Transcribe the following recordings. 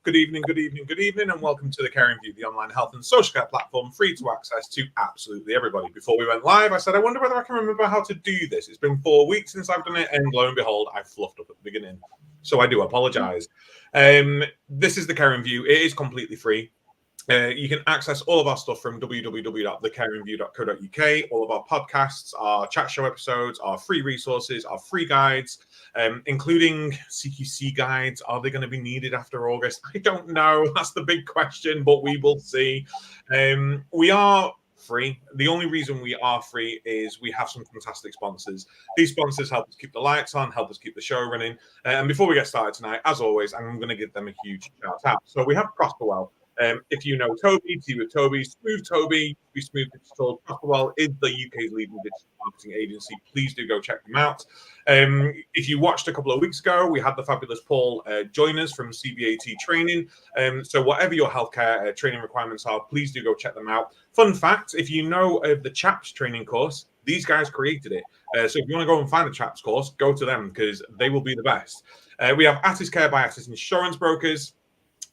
Good evening, and welcome to the Caring View, the online health and social care platform, free to access to absolutely everybody. Before we went live, I said, I wonder whether I can remember how to do this. It's been 4 weeks since I've done it, and lo and behold, I fluffed up at the beginning. So I do apologise. This is the Caring View. It is completely free. You can access all of our stuff from www.thecaringview.co.uk. All of our podcasts, our chat show episodes, our free resources, our free guides, including CQC guides. Are they going to be needed after August? I don't know. That's the big question, but we will see. We are free. The only reason we are free is we have some fantastic sponsors. These sponsors help us keep the lights on, help us keep the show running. And before we get started tonight, as always, I'm going to give them a huge shout out. So we have Prosperwell. If you know Toby, Tea with Toby, Smooth Toby, be Smooth Digital. Prosperwell is the UK's leading digital marketing agency. Please do go check them out. If you watched a couple of weeks ago, we had the fabulous Paul join us from CBAT Training. So whatever your healthcare training requirements are, please do go check them out. Fun fact, if you know of the CHAPS training course, these guys created it. So if you want to go and find a CHAPS course, go to them because they will be the best. We have Attis Care by Attis Insurance Brokers,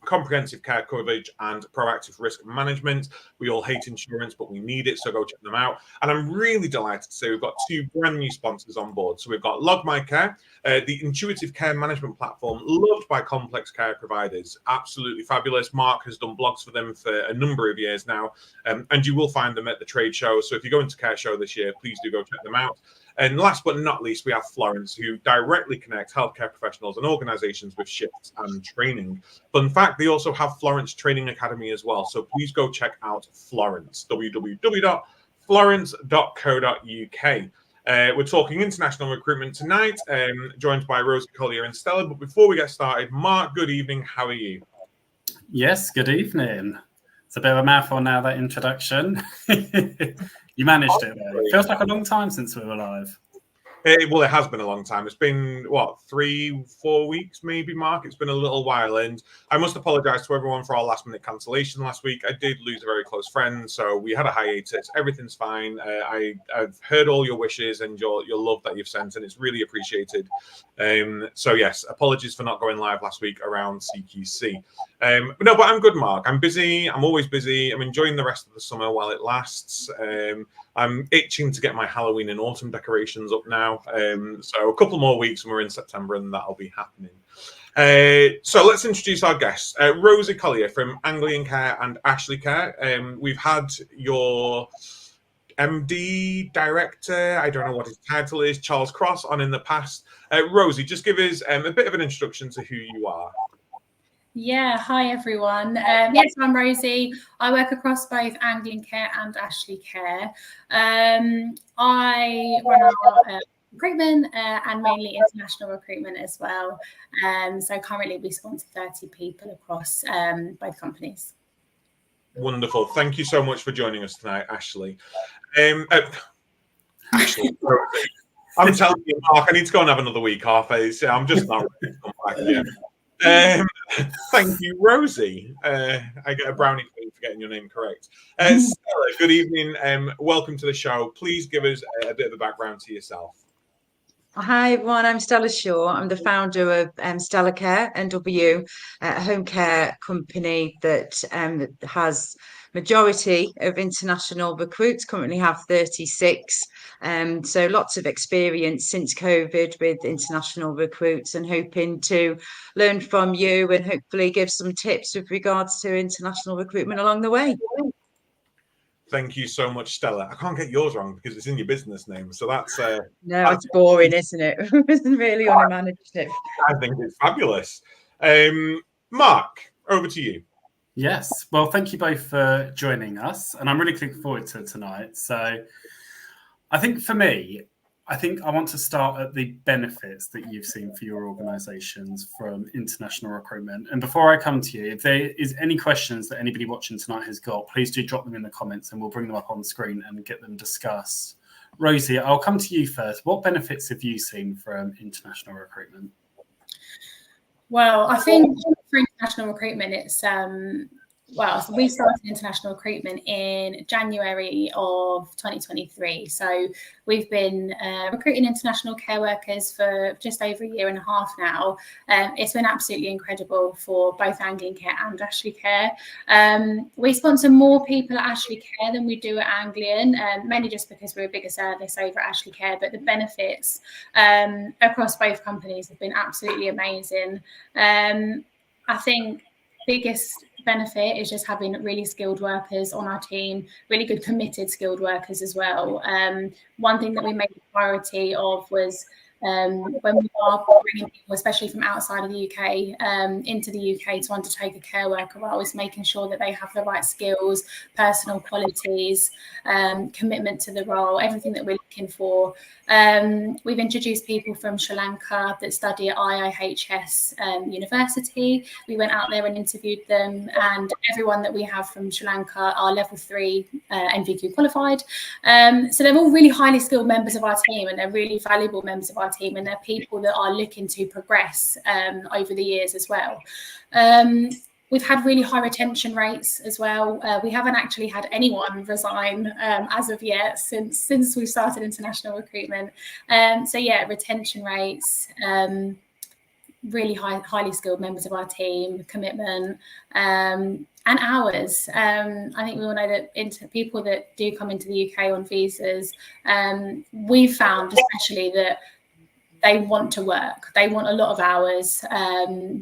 comprehensive care coverage and proactive risk management. We all hate insurance, but we need it, so go check them out. And I'm really delighted to say we've got 2 brand new sponsors on board. So we've got Log My Care, the intuitive care management platform loved by complex care providers. Absolutely fabulous. Mark has done blogs for them for a number of years now, and you will find them at the trade show. So if you go into Care Show this year, please do go check them out. And last but not least, we have Florence, who directly connects healthcare professionals and organizations with shifts and training. Fun fact, they also have Florence Training Academy as well. So please go check out Florence, www.florence.co.uk. We're talking international recruitment tonight, joined by Rosie Collier and Stella. But before we get started, Mark, good evening. How are you? Yes, good evening. It's a bit of a mouthful now, that introduction. You managed it, though. It feels like a long time since we were live. Well, it has been a long time. It's been, 3-4 weeks, maybe, Mark? It's been a little while. And I must apologize to everyone for our last-minute cancellation last week. I did lose a very close friend, so we had a hiatus. Everything's fine. I've heard all your wishes and your love that you've sent, and it's really appreciated. So, yes, apologies for not going live last week around CQC. But I'm good, Mark. I'm busy. I'm always busy. I'm enjoying the rest of the summer while it lasts. I'm itching to get my Halloween and autumn decorations up now. So a couple more weeks and we're in September and that'll be happening. So let's introduce our guests. Rosie Collier from Anglian Care and Ashley Care. We've had your MD, director, I don't know what his title is, Charles Cross, on in the past. Rosie, just give us a bit of an introduction to who you are. Yeah, hi everyone. Yes, I'm Rosie. I work across both Anglian Care and Ashley Care. I run our recruitment and mainly international recruitment as well. So currently we sponsor 30 people across both companies. Wonderful. Thank you so much for joining us tonight, Ashley. Ashley, I'm telling you, Mark, I need to go and have another week off. I'm just not ready to come back again. Thank you, Rosie. I get a brownie for getting your name correct. Stella, good evening. Welcome to the show. Please give us a bit of a background to yourself. Hi everyone, I'm Stella Shaw. I'm the founder of Stella Care NW, a home care company that has majority of international recruits, currently have 36. So lots of experience since COVID with international recruits and hoping to learn from you and hopefully give some tips with regards to international recruitment along the way. Thank you so much, Stella. I can't get yours wrong because it's in your business name. So that's... no, it's boring, isn't it? It's really unimaginative. I think it's fabulous. Mark, over to you. Yes. Well, thank you both for joining us. And I'm really looking forward to tonight. So I think for me, I want to start at the benefits that you've seen for your organisations from international recruitment. And before I come to you, if there is any questions that anybody watching tonight has got, please do drop them in the comments and we'll bring them up on screen and get them discussed. Rosie, I'll come to you first. What benefits have you seen from international recruitment? Well, I think for international recruitment, it's So we started international recruitment in January of 2023. So we've been recruiting international care workers for just over a year and a half now. It's been absolutely incredible for both Anglian Care and Ashley Care. We sponsor more people at Ashley Care than we do at Anglian, mainly just because we're a bigger service over at Ashley Care, but the benefits across both companies have been absolutely amazing. I think biggest benefit is just having really skilled workers on our team, really good committed skilled workers as well. One thing that we made a priority of was when we are bringing people, especially from outside of the UK, into the UK to undertake a care worker role, is making sure that they have the right skills, personal qualities, commitment to the role, everything that we're looking for. We've introduced people from Sri Lanka that study at IIHS University. We went out there and interviewed them, and everyone that we have from Sri Lanka are level 3 NVQ qualified. So they're all really highly skilled members of our team, and they're really valuable members of our team, and they're people that are looking to progress over the years as well. We've had really high retention rates as well. We haven't actually had anyone resign as of yet since we started international recruitment. So yeah, retention rates, really highly skilled members of our team, commitment, and hours. I think we all know that people that do come into the UK on visas, we've found especially that they want to work. They want a lot of hours.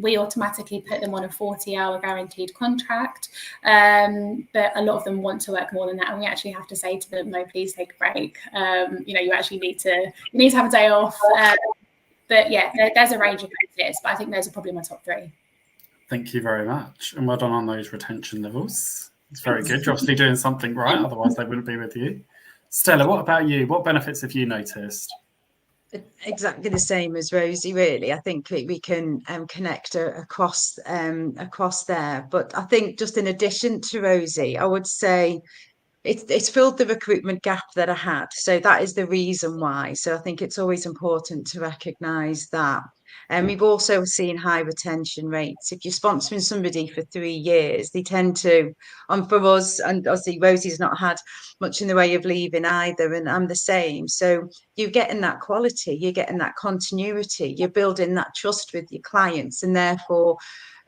We automatically put them on a 40-hour guaranteed contract, but a lot of them want to work more than that. And we actually have to say to them, no, please take a break. You actually need to have a day off. But yeah, there's a range of benefits, but I think those are probably my top 3. Thank you very much. And well done on those retention levels. It's very good. You're obviously doing something right, otherwise they wouldn't be with you. Stella, what about you? What benefits have you noticed? Exactly the same as Rosie, really. I think we can connect across there. But I think just in addition to Rosie, I would say it's filled the recruitment gap that I had. So that is the reason why. So I think it's always important to recognise that. And we've also seen high retention rates. If you're sponsoring somebody for 3 years, they tend to, for us, and obviously Rosie's not had much in the way of leaving either, and I'm the same. So you're getting that quality, you're getting that continuity, you're building that trust with your clients, and therefore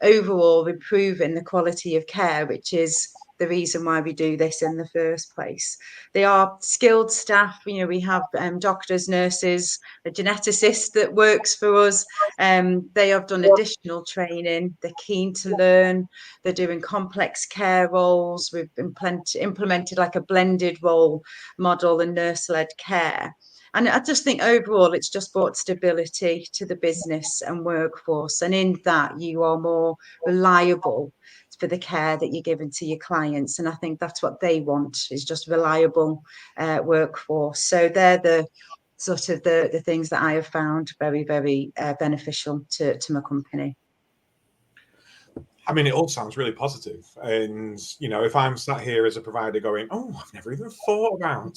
overall improving the quality of care, which is the reason why we do this in the first place. They are skilled staff. We have doctors, nurses, a geneticist that works for us. They have done additional training. They're keen to learn. They're doing complex care roles. We've implemented like a blended role model and nurse-led care. And I just think overall, it's just brought stability to the business and workforce. And in that, you are more reliable for the care that you're giving to your clients. And I think that's what they want, is just reliable workforce. So they're the sort of the things that I have found very, very beneficial to my company. I mean, it all sounds really positive. And, if I'm sat here as a provider going, oh, I've never even thought about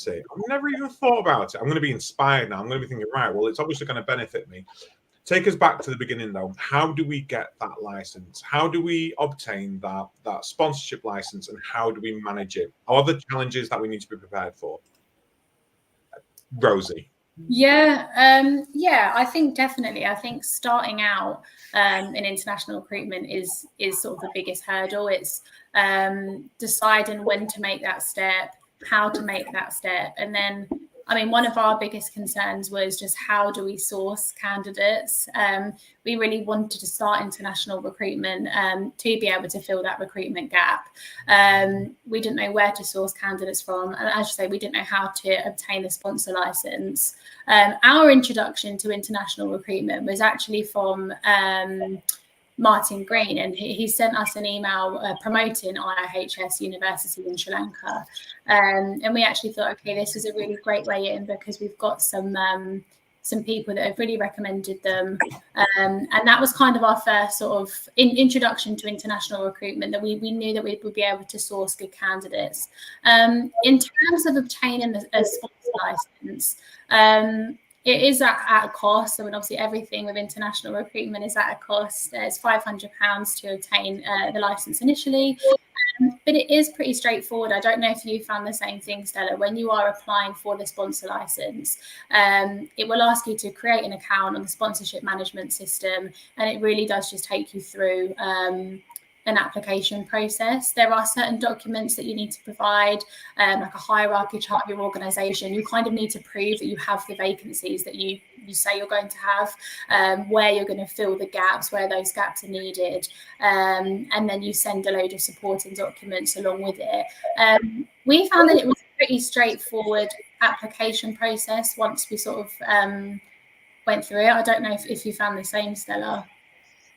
it. I'm going to be inspired now. I'm going to be thinking, right, well, it's obviously going to benefit me. Take us back to the beginning, though. How do we get that license? How do we obtain that sponsorship license, and how do we manage it? Are there challenges that we need to be prepared for? Rosie. Yeah, I think definitely. I think starting out in international recruitment is sort of the biggest hurdle. It's deciding when to make that step, how to make that step, and then one of our biggest concerns was just how do we source candidates? We really wanted to start international recruitment to be able to fill that recruitment gap. We didn't know where to source candidates from. And as you say, we didn't know how to obtain a sponsor license. Our introduction to international recruitment was actually from Martin Green, and he sent us an email promoting IIHS University in Sri Lanka, and we actually thought, okay, this is a really great way in, because we've got some people that have really recommended them, and that was kind of our first sort of introduction to international recruitment, that we knew that we would be able to source good candidates. In terms of obtaining a sponsor license, it is at a cost. Obviously everything with international recruitment is at a cost. It's £500 to obtain the license initially. but it is pretty straightforward. I don't know if you found the same thing, Stella. When you are applying for the sponsor license, it will ask you to create an account on the sponsorship management system, and it really does just take you through an application process. There are certain documents that you need to provide, like a hierarchy chart of your organisation. You kind of need to prove that you have the vacancies that you say you're going to have, where you're going to fill the gaps, where those gaps are needed, and then you send a load of supporting documents along with it. We found that it was a pretty straightforward application process once we sort of went through it. I don't know if you found the same, Stella.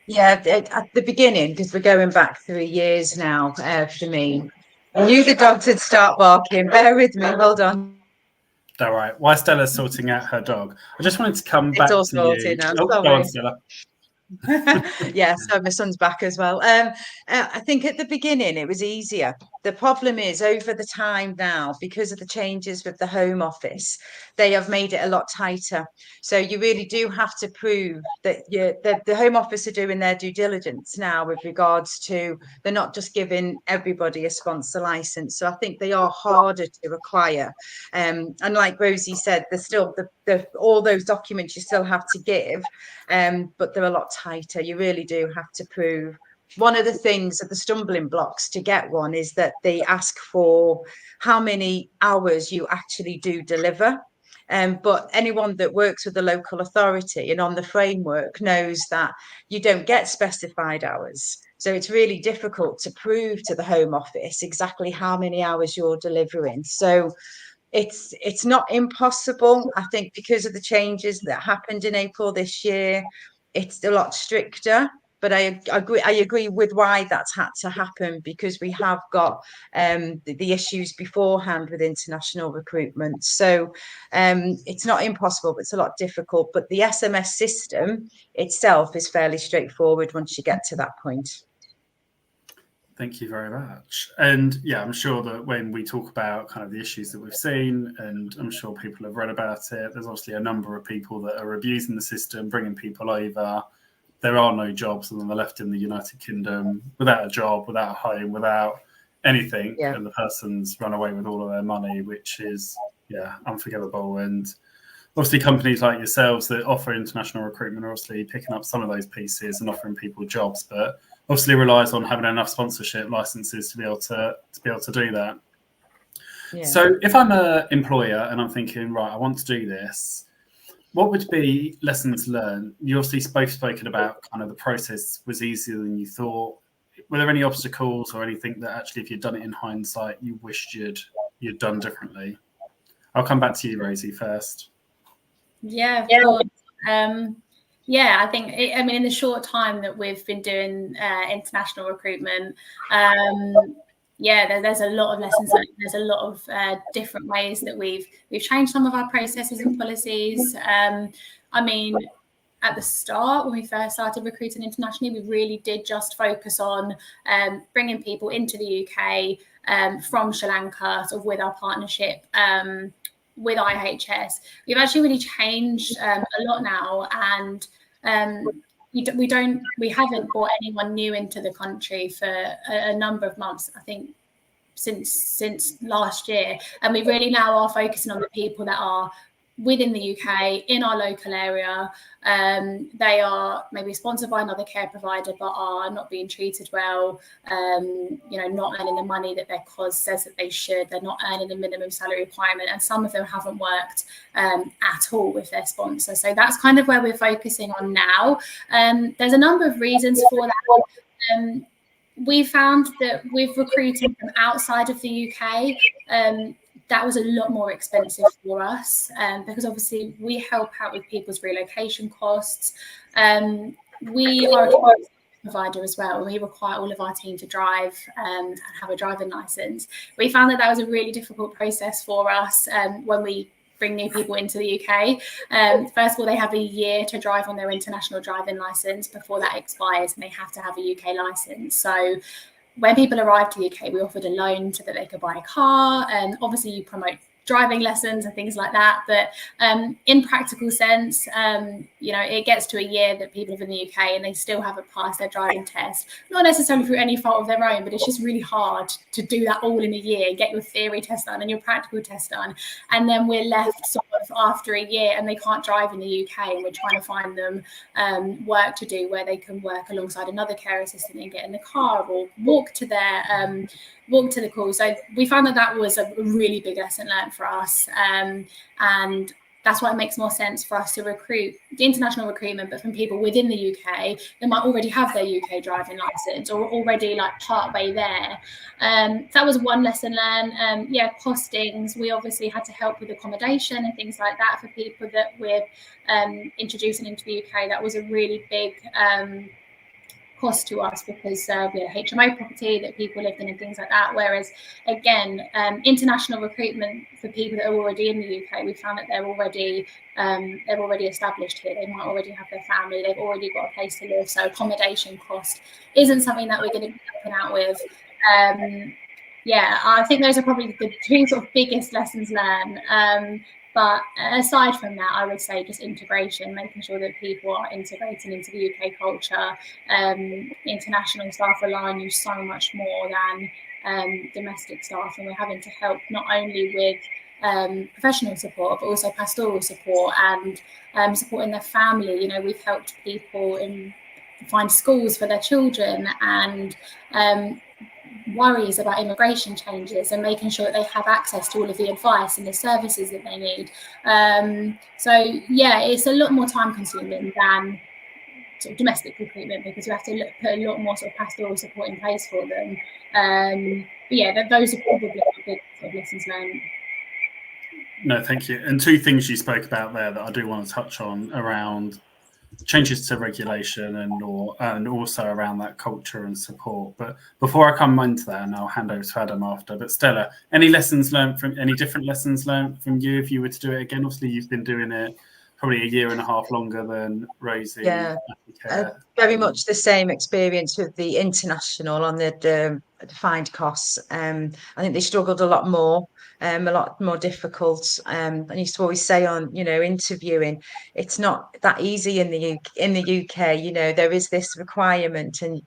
Yeah, at the beginning, because we're going back 3 years now for me. I knew the dogs would start barking. Bear with me, hold on. All right. While Stella's sorting out her dog, I just wanted to come back all to you. sorted now, Oh, go sorry. on, Stella. Yeah, so my son's back as well. I think at the beginning it was easier. The problem is over the time now, because of the changes with the Home Office, they have made it a lot tighter. So you really do have to prove that the Home Office are doing their due diligence now with regards to they're not just giving everybody a sponsor license. So I think they are harder to acquire. And like Rosie said, there's still all those documents you still have to give, but they're a lot tighter. You really do have to prove. One of the things of the stumbling blocks to get one is that they ask for how many hours you actually do deliver. But anyone that works with the local authority and on the framework knows that you don't get specified hours. So it's really difficult to prove to the Home Office exactly how many hours you're delivering. So it's not impossible. I think because of the changes that happened in April this year, it's a lot stricter. But I agree with why that's had to happen, because we have got the issues beforehand with international recruitment. So it's not impossible, but it's a lot difficult. But the SMS system itself is fairly straightforward once you get to that point. Thank you very much. And yeah, I'm sure that when we talk about kind of the issues that we've seen, and I'm sure people have read about it, there's obviously a number of people that are abusing the system, bringing people over. There are no jobs, and then they're left in the United Kingdom without a job, without a home, without anything. Yeah. And the person's run away with all of their money, which is, unforgivable. And obviously companies like yourselves that offer international recruitment are obviously picking up some of those pieces and offering people jobs, but obviously relies on having enough sponsorship licenses to be able to do that. Yeah. So if I'm an employer and I'm thinking, right, I want to do this, what would be lessons learned? You obviously both spoken about kind of the process was easier than you thought. Were there any obstacles or anything that actually, if you'd done it in hindsight, you wished you'd done differently? I'll come back to you, Rosie, first. Yeah, of course. Yeah, I think, in the short time that we've been doing international recruitment, there's a lot of lessons learned. There's a lot of different ways that we've changed some of our processes and policies. At the start, when we first started recruiting internationally, we really did just focus on bringing people into the UK from Sri Lanka, sort of with our partnership with IHS. We've actually really changed a lot now, and we haven't brought anyone new into the country for a number of months, I think since last year, and we really now are focusing on the people that are within the UK in our local area. They are maybe sponsored by another care provider but are not being treated well, not earning the money that their cause says that they should. They're not earning the minimum salary requirement, and some of them haven't worked at all with their sponsor. So that's kind of where we're focusing on now. There's a number of reasons for that. We found that with recruiting from outside of the UK, that was a lot more expensive for us, because obviously we help out with people's relocation costs. We are a provider as well. We require all of our team to drive and have a driving license. We found that was a really difficult process for us when we bring new people into the UK. First of all, they have a year to drive on their international driving license before that expires, and they have to have a UK license. So when people arrived to the UK, we offered a loan so that they could buy a car, and obviously you promote driving lessons and things like that. But in practical sense, it gets to a year that people live in the UK and they still haven't passed their driving test, not necessarily through any fault of their own, but it's just really hard to do that all in a year, get your theory test done and your practical test done. And then we're left sort of after a year and they can't drive in the UK, and we're trying to find them work to do where they can work alongside another care assistant and get in the car or walk to the call. So we found that was a really big lesson learned for us, and that's why it makes more sense for us to recruit the international recruitment, but from people within the UK that might already have their UK driving license or already like part way there. That was one lesson learned. Costings. We obviously had to help with accommodation and things like that for people that we're introducing into the UK. That was a really big cost to us because we had a HMO property that people lived in and things like that. Whereas again, international recruitment for people that are already in the UK, we found that they're already established here. They might already have their family. They've already got a place to live. So accommodation cost isn't something that we're going to be helping out with. I think those are probably the two sort of biggest lessons learned. But aside from that, I would say just integration, making sure that people are integrating into the UK culture. International staff rely on you so much more than domestic staff, and we're having to help not only with professional support, but also pastoral support and supporting their family. We've helped people find schools for their children and worries about immigration changes and making sure that they have access to all of the advice and the services that they need. It's a lot more time consuming than sort of domestic recruitment because we have to put a lot more sort of pastoral support in place for them. Those are probably the big sort of lessons learned. No, thank you. And two things you spoke about there that I do want to touch on around changes to regulation and also around that culture and support. But before I come into that, and I'll hand over to Adam after, but Stella, any different lessons learned from you if you were to do it again? Obviously, you've been doing it probably a year and a half longer than Rosie. Yeah, very much the same experience with the international on the defined costs. I think they struggled a lot more difficult. I used to always say on, interviewing, it's not that easy in the UK. There is this requirement, and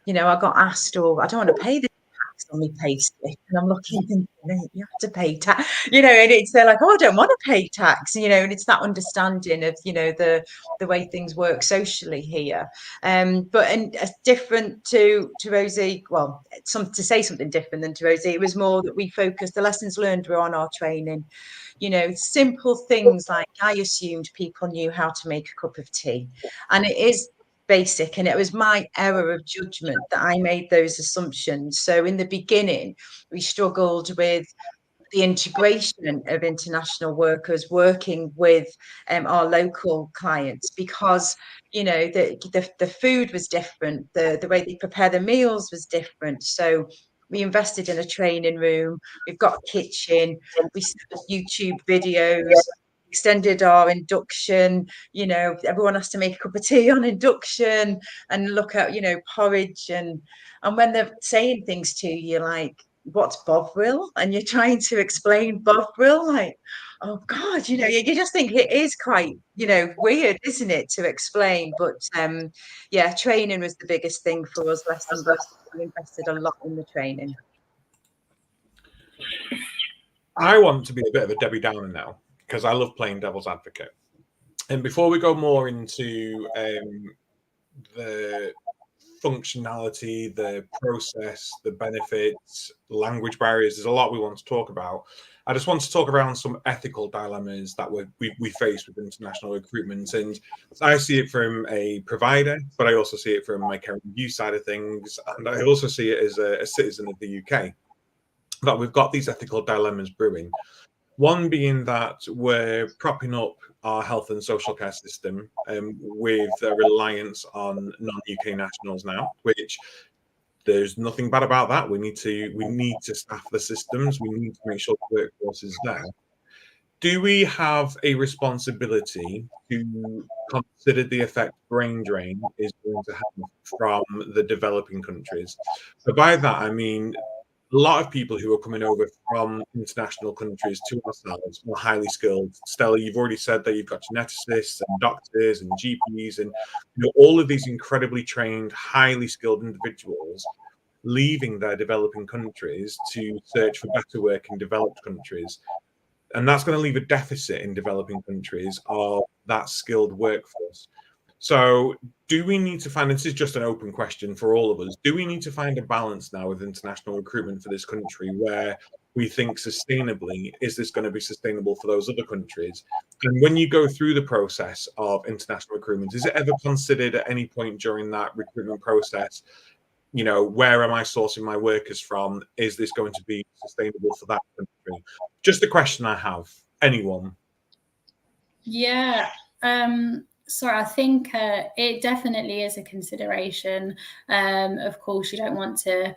I got asked, I don't want to pay the tax on my pay slip, and I'm looking thinking, you have to pay tax, and they're like, I don't want to pay tax, and it's that understanding of, the way things work socially here. But different to Rosie, well, to say something different than to Rosie, it was more that we focused, the lessons learned were on our training. Simple things like I assumed people knew how to make a cup of tea, and it is basic, and it was my error of judgment that I made those assumptions. So in the beginning, we struggled with the integration of international workers working with our local clients because the food was different, the way they prepare the meals was different. So we invested in a training room, we've got a kitchen, we set up YouTube videos, extended our induction. Everyone has to make a cup of tea on induction and look at porridge, and when they're saying things to you like, what's bovril, and you're trying to explain bovril, like, oh god, you just think it is quite weird, isn't it, to explain. But training was the biggest thing for us. We invested a lot in the training. I want to be a bit of a Debbie Downer now because I love playing devil's advocate. And before we go more into the functionality, the process, the benefits, language barriers, there's a lot we want to talk about. I just want to talk around some ethical dilemmas that we face with international recruitment. And I see it from a provider, but I also see it from my care and review side of things. And I also see it as a citizen of the UK, that we've got these ethical dilemmas brewing. One being that we're propping up our health and social care system with a reliance on non-UK nationals now, which there's nothing bad about that. We need to staff the systems. We need to make sure the workforce is there. Do we have a responsibility to consider the effect brain drain is going to have from the developing countries? So by that, I mean, a lot of people who are coming over from international countries to ourselves are highly skilled. Stella, you've already said that you've got geneticists and doctors and GPs and all of these incredibly trained, highly skilled individuals leaving their developing countries to search for better work in developed countries. And that's going to leave a deficit in developing countries of that skilled workforce. So do we need to find, this is just an open question for all of us, do we need to find a balance now with international recruitment for this country where we think sustainably, is this going to be sustainable for those other countries? And when you go through the process of international recruitment, is it ever considered at any point during that recruitment process, where am I sourcing my workers from? Is this going to be sustainable for that country? Just a question I have. Anyone? Yeah. So I think it definitely is a consideration. Of course, you don't want to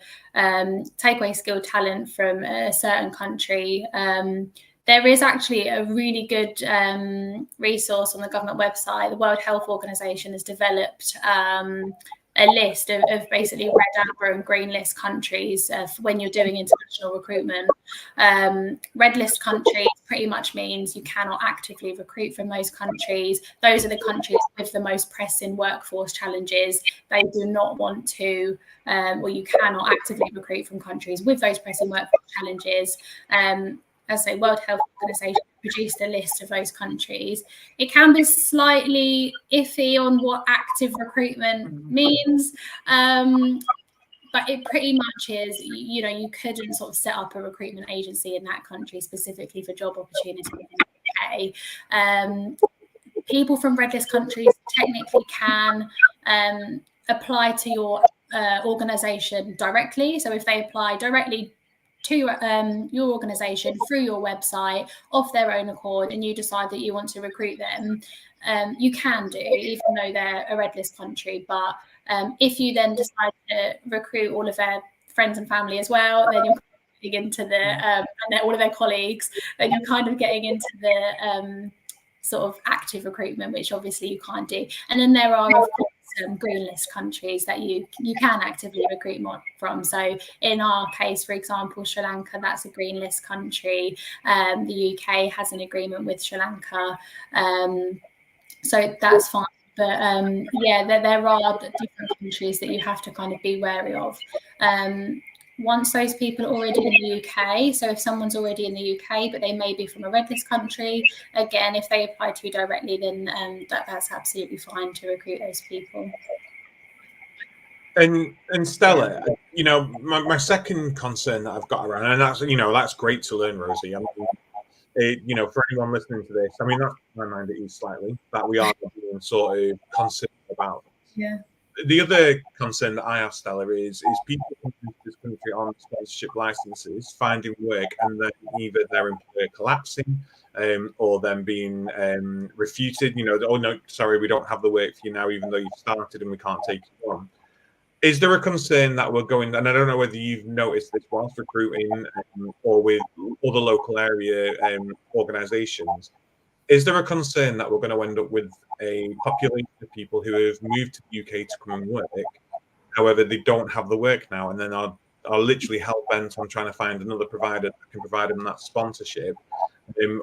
take away skilled talent from a certain country. There is actually a really good resource on the government website. The World Health Organization has developed a list of basically red, amber and green list countries when you're doing international recruitment. Red list countries pretty much means you cannot actively recruit from those countries. Those are the countries with the most pressing workforce challenges. They do not want to, or you cannot actively recruit from countries with those pressing workforce challenges. As I say, World Health Organization produced a list of those countries. It can be slightly iffy on what active recruitment means, but it pretty much is, you couldn't sort of set up a recruitment agency in that country specifically for job opportunities in the UK. People from red list countries technically can apply to your organization directly. So if they apply directly to your organization through your website of their own accord, and you decide that you want to recruit them, you can do, even though they're a red list country. But if you then decide to recruit all of their friends and family as well, then you're getting into the and all of their colleagues, and you're kind of getting into the sort of active recruitment, which obviously you can't do. And then there are, of course, green list countries that you can actively recruit from. So in our case, for example, Sri Lanka, that's a green list country. The UK has an agreement with Sri Lanka, so that's fine. But there are different countries that you have to kind of be wary of. Once those people are already in the UK, so if someone's already in the UK, but they may be from a red list country, again, if they apply to you directly, then that's absolutely fine to recruit those people. And Stella, my second concern that I've got around, and that's great to learn, Rosie. I mean, for anyone listening to this, I mean, that's my mind at ease slightly, that we are being sort of concerned about. Yeah. The other concern that I have, Stella, is people coming to this country on sponsorship licenses, finding work, and then either their employer collapsing or them being refuted. Oh, no, sorry, we don't have the work for you now, even though you've started and we can't take you on. Is there a concern that we're going, and I don't know whether you've noticed this whilst recruiting or with other local area organisations, is there a concern that we're going to end up with a population of people who have moved to the UK to come and work, however, they don't have the work now, and then are literally hell-bent on trying to find another provider that can provide them that sponsorship?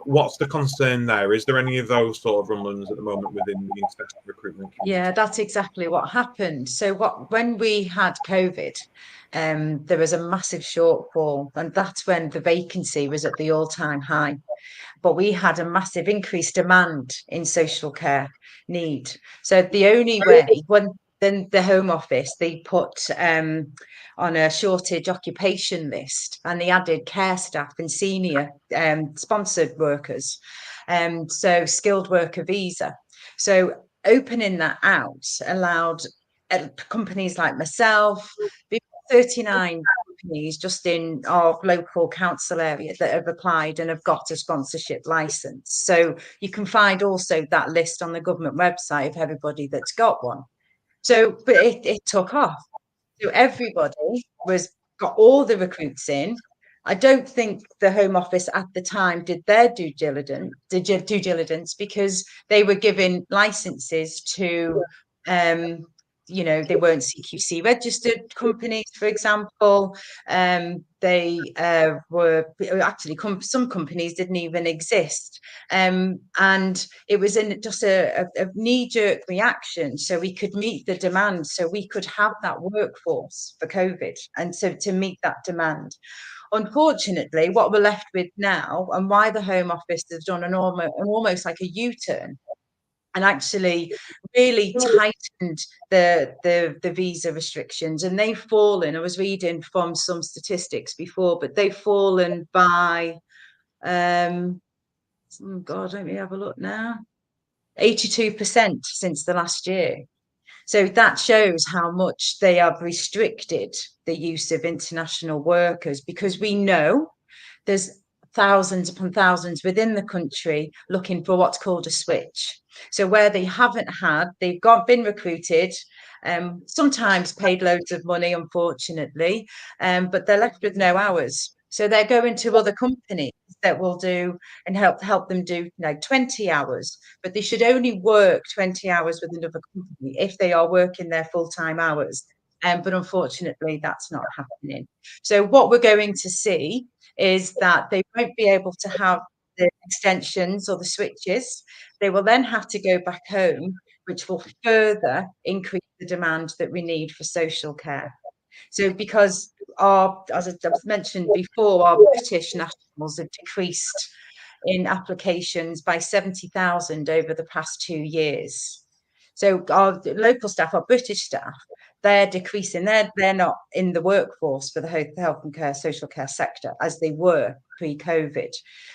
What's the concern there? Is there any of those sort of rumblings at the moment within the international recruitment community? Yeah, that's exactly what happened. So when we had COVID, there was a massive shortfall, and that's when the vacancy was at the all-time high. But we had a massive increased demand in social care need. So the only way, then the Home Office, they put on a shortage occupation list, and they added care staff and senior sponsored workers, so skilled worker visa. So opening that out allowed companies like myself, 39 companies just in our local council area that have applied and have got a sponsorship license. So you can find also that list on the government website of everybody that's got one. So, but it took off. So everybody got all the recruits in. I don't think the Home Office at the time did their due diligence because they were giving licenses to they weren't CQC registered companies, for example. They were actually some companies didn't even exist, and it was in just a knee-jerk reaction, so we could meet the demand, so we could have that workforce for COVID, and so to meet that demand. Unfortunately, what we're left with now, and why the Home Office has done an almost like a U-turn, and actually really tightened the visa restrictions, and they've fallen. I was reading from some statistics before, but they've fallen by oh God, let me have a look now. 82% since the last year. So that shows how much they have restricted the use of international workers, because we know there's thousands upon thousands within the country looking for what's called a switch. So where they haven't had, they've been recruited, sometimes paid loads of money, unfortunately, but they're left with no hours. So they're going to other companies that will do and help them do 20 hours, but they should only work 20 hours with another company if they are working their full-time hours. But unfortunately, that's not happening. So what we're going to see is that they won't be able to have the extensions or the switches. They will then have to go back home, which will further increase the demand that we need for social care. So because as I mentioned before, our British nationals have decreased in applications by 70,000 over the past 2 years. So our local staff, our British staff, they're decreasing. They're not in the workforce for the health and care, social care sector as they were pre-COVID.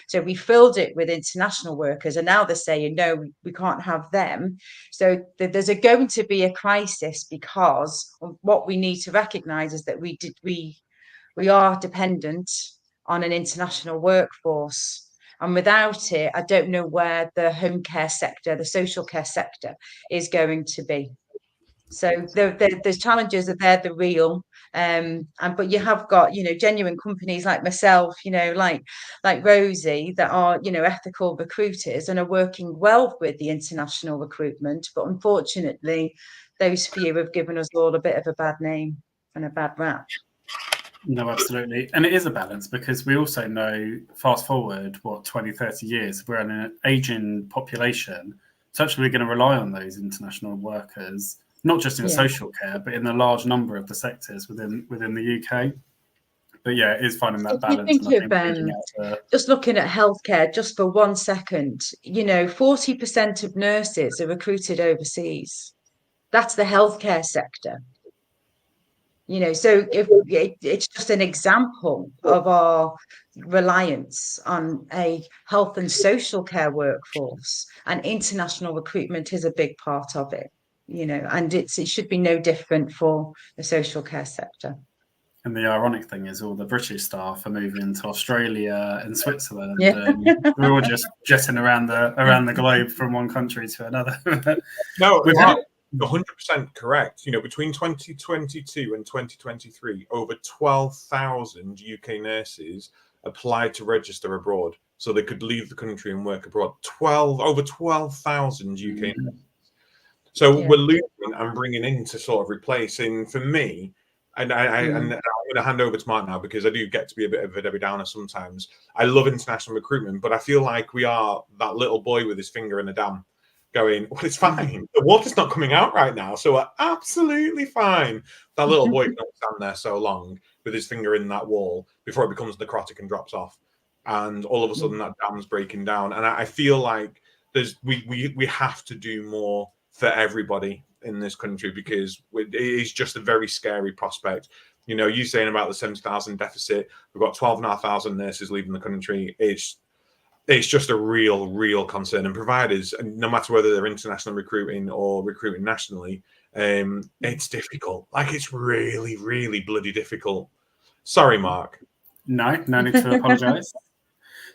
So we filled it with international workers, and now they're saying, no, we can't have them. So there's going to be a crisis, because what we need to recognise is that we are dependent on an international workforce. And without it, I don't know where the home care sector, the social care sector is going to be. So the challenges are there, the real, but you have got, genuine companies like myself, like Rosie, that are, ethical recruiters and are working well with the international recruitment. But unfortunately, those few have given us all a bit of a bad name and a bad rap. No, absolutely. And it is a balance, because we also know, fast forward, 20, 30 years, we're in an aging population. So actually, we're going to rely on those international workers, not just in social care, but in a large number of the sectors within the UK. But yeah, it is finding that balance. Just looking at healthcare, just for 1 second, 40% of nurses are recruited overseas. That's the healthcare sector. So if it's just an example of our reliance on a health and social care workforce, and international recruitment is a big part of it, and it should be no different for the social care sector. And the ironic thing is, all the British staff are moving to Australia and Switzerland. Yeah. And we're all just jetting around the globe from one country to another. No, 100% correct. Between 2022 and 2023, over 12,000 UK nurses applied to register abroad, so they could leave the country and work abroad. Over 12,000 UK nurses. So we're losing and bringing in to sort of replace. And for me, and I'm going to hand over to Mark now, because I do get to be a bit of a Debbie Downer sometimes. I love international recruitment, but I feel like we are that little boy with his finger in a dam, going, well, it's fine. The water's not coming out right now, so we're absolutely fine. That little boy can stand there so long with his finger in that wall before it becomes necrotic and drops off. And all of a sudden that dam's breaking down. And I feel like we have to do more for everybody in this country, because it is just a very scary prospect. You saying about the 70,000 deficit, we've got 12,500 nurses leaving the country. It's just a real concern. And providers, no matter whether they're international recruiting or recruiting nationally, it's difficult. It's really bloody difficult. Sorry, Mark. No need to apologise.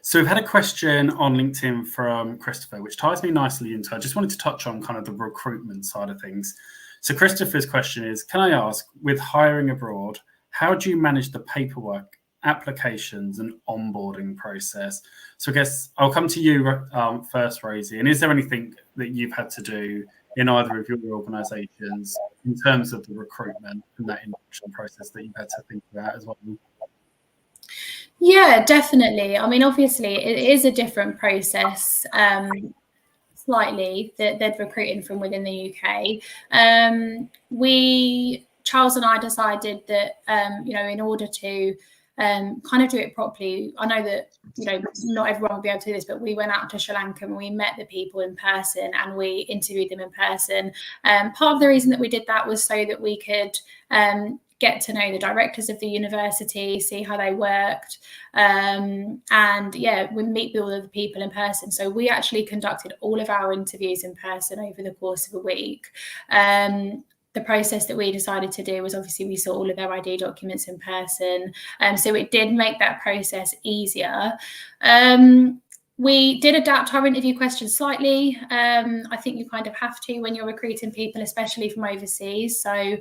So we've had a question on LinkedIn from Christopher, which ties me nicely into, I just wanted to touch on kind of the recruitment side of things. So Christopher's question is, can I ask, with hiring abroad, how do you manage the paperwork, applications and onboarding process? So I guess I'll come to you first, Rosie. And is there anything that you've had to do in either of your organisations in terms of the recruitment and that induction process that you've had to think about as well? Yeah, definitely. I mean, obviously, it is a different process. Slightly that they're recruiting from within the UK. Charles and I decided that in order to kind of do it properly, I know that not everyone will be able to do this, but we went out to Sri Lanka and we met the people in person and we interviewed them in person. Part of the reason that we did that was so that we could get to know the directors of the university, see how they worked, and we meet all of the people in person. So we actually conducted all of our interviews in person over the course of a week. The process that we decided to do was obviously we saw all of their ID documents in person, so it did make that process easier. We did adapt our interview questions slightly. I think you kind of have to when you're recruiting people, especially from overseas. So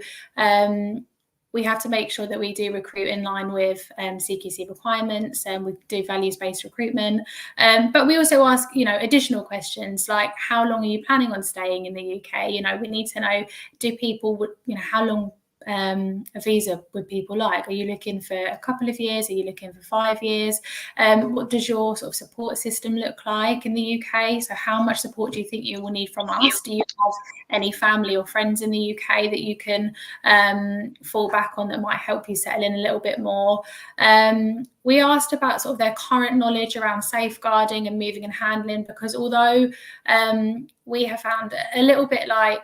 we have to make sure that we do recruit in line with CQC requirements, and we do values-based recruitment. But we also ask, additional questions like, how long are you planning on staying in the UK? We need to know, do people, how long a visa would people like? Are you looking for a couple of years? Are you looking for 5 years? What does your sort of support system look like in the UK? So how much support do you think you will need from us? Do you have any family or friends in the UK that you can fall back on that might help you settle in a little bit more? We asked about sort of their current knowledge around safeguarding and moving and handling, because although we have found a little bit like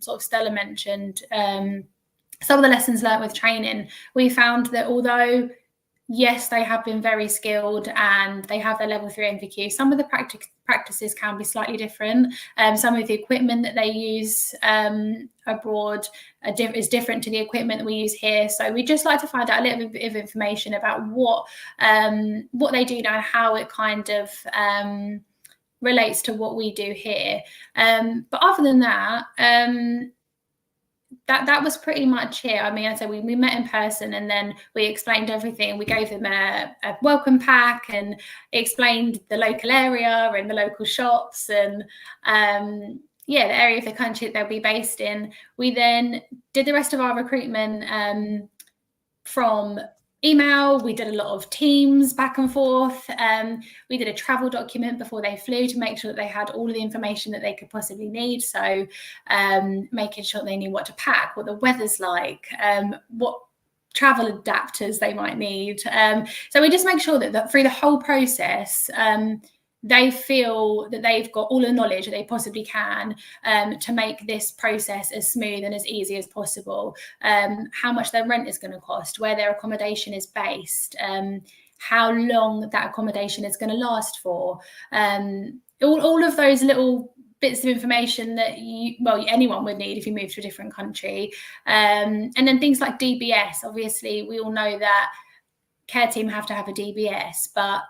sort of Stella mentioned, some of the lessons learned with training, we found that although, yes, they have been very skilled and they have their level 3 NVQ, some of the practices can be slightly different. Some of the equipment that they use abroad is different to the equipment that we use here. So we just like to find out a little bit of information about what they do now and how it kind of relates to what we do here. But other than that, that was pretty much it. I mean, I said we met in person and then we explained everything. We gave them a welcome pack and explained the local area and the local shops and the area of the country that they'll be based in. We then did the rest of our recruitment from email. We did a lot of Teams back and forth. We did a travel document before they flew to make sure that they had all of the information that they could possibly need. So making sure they knew what to pack, what the weather's like, what travel adapters they might need. So we just make sure that through the whole process, they feel that they've got all the knowledge that they possibly can to make this process as smooth and as easy as possible. How much their rent is going to cost, where their accommodation is based, how long that accommodation is going to last for. All of those little bits of information that anyone would need if you move to a different country. And then things like DBS. Obviously, we all know that care team have to have a DBS, but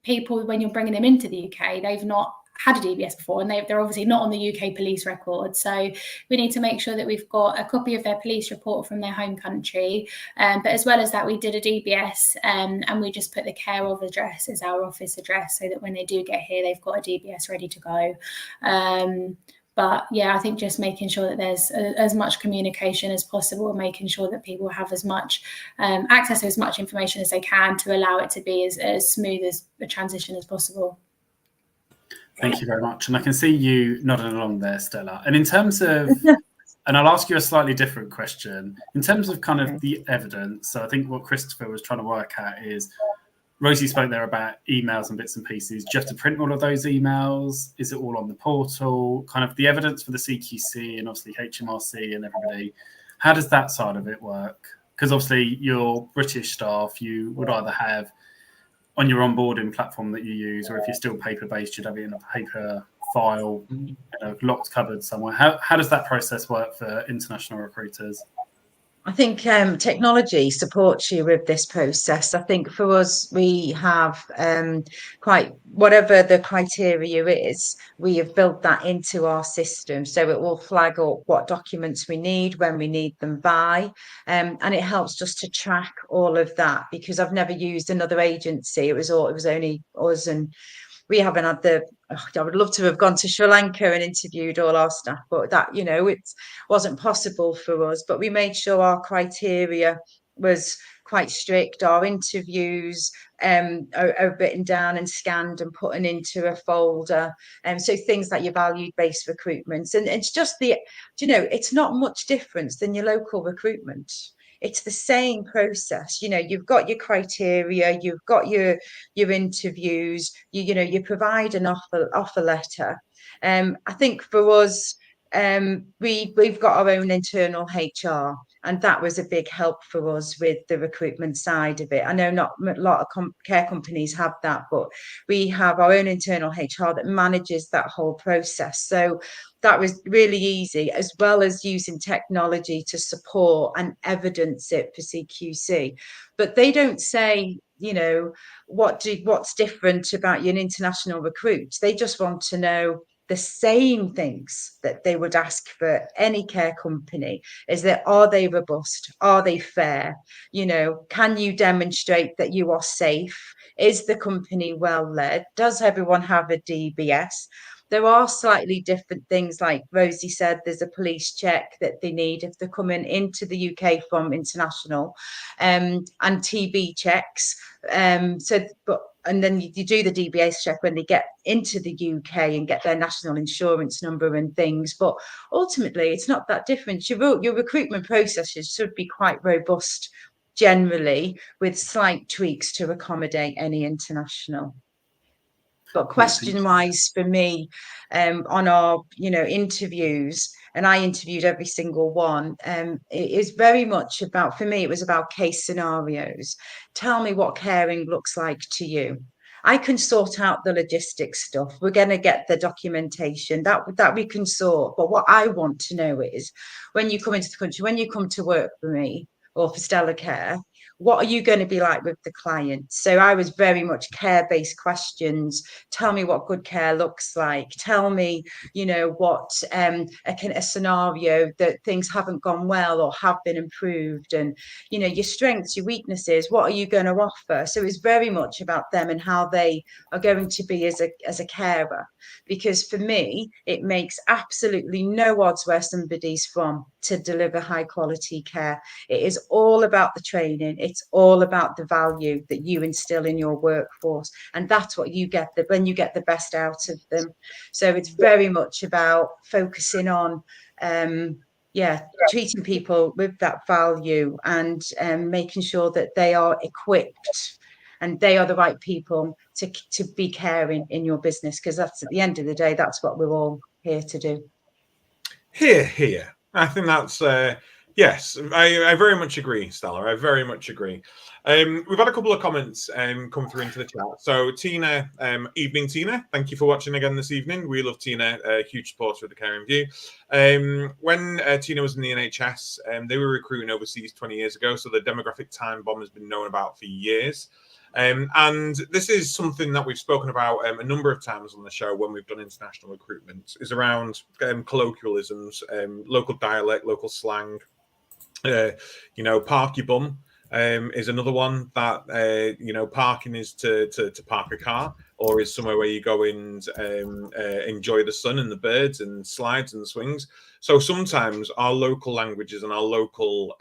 people, when you're bringing them into the UK, they've not had a DBS before, and they're obviously not on the UK police record. So we need to make sure that we've got a copy of their police report from their home country. But as well as that, we did a DBS and we just put the care of address as our office address so that when they do get here, they've got a DBS ready to go. But yeah, I think just making sure that there's as much communication as possible, making sure that people have as much access to as much information as they can to allow it to be as smooth as a transition as possible. Thank you very much. And I can see you nodding along there, Stella. And in terms of, and I'll ask you a slightly different question, in terms of kind of the evidence. So I think what Christopher was trying to work at is, Rosie spoke there about emails and bits and pieces. Do you have to print all of those emails? Is it all on the portal? Kind of the evidence for the CQC and obviously HMRC and everybody. How does that side of it work? Because obviously your British staff, you would either have on your onboarding platform that you use, or if you're still paper-based, you'd have it in a paper file, locked cupboard somewhere. How does that process work for international recruiters? I think technology supports you with this process. I think for us, we have quite, whatever the criteria is, we have built that into our system. So it will flag up what documents we need, when we need them by. And it helps just to track all of that, because I've never used another agency. It was only us and we haven't had I would love to have gone to Sri Lanka and interviewed all our staff, but that, it wasn't possible for us. But we made sure our criteria was quite strict. Our interviews are written down and scanned and put into a folder. So things like your valued-based recruitments. And it's just it's not much difference than your local recruitment. It's the same process. You've got your criteria, you've got your interviews, you provide an offer letter. I think for us, we've got our own internal HR, and that was a big help for us with the recruitment side of it. I know not a lot of care companies have that, but we have our own internal HR that manages that whole process. So that was really easy, as well as using technology to support and evidence it for CQC. But they don't say, what's different about your international recruits. They just want to know the same things that they would ask for any care company. Is that, are they robust? Are they fair? Can you demonstrate that you are safe? Is the company well led? Does everyone have a DBS? There are slightly different things, like Rosie said, there's a police check that they need if they're coming into the UK from international, and TB checks. And then you do the DBS check when they get into the UK and get their national insurance number and things. But ultimately, it's not that different. Your recruitment processes should be quite robust generally, with slight tweaks to accommodate any international. But question-wise, for me, on our interviews, and I interviewed every single one, it is very much about, for me, it was about case scenarios. Tell me what caring looks like to you. I can sort out the logistics stuff. We're going to get the documentation that we can sort. But what I want to know is, when you come into the country, when you come to work for me or for Stella Care, what are you going to be like with the client? So I was very much care-based questions. Tell me what good care looks like. Tell me, what a scenario that things haven't gone well or have been improved, and your strengths, your weaknesses. What are you going to offer? So it's very much about them and how they are going to be as a carer. Because for me, it makes absolutely no odds where somebody's from to deliver high quality care. It is all about the training. It's all about the value that you instill in your workforce, and that's what you get when you get the best out of them. So it's very much about focusing on treating people with that value, and making sure that they are equipped and they are the right people to be caring in your business, because that's, at the end of the day, that's what we're all here to do. Here. I think that's yes. I very much agree, Stella. I very much agree. We've had a couple of comments come through into the chat. So Tina, evening Tina, thank you for watching again this evening. We love Tina, a huge supporter of the Caring View. When Tina was in the NHS, they were recruiting overseas 20 years ago, so the demographic time bomb has been known about for years. And this is something that we've spoken about a number of times on the show when we've done international recruitment, is around colloquialisms, local dialect, local slang. Park your bum is another one that, parking is to park a car, or is somewhere where you go and enjoy the sun and the birds and slides and swings. So sometimes our local languages and our local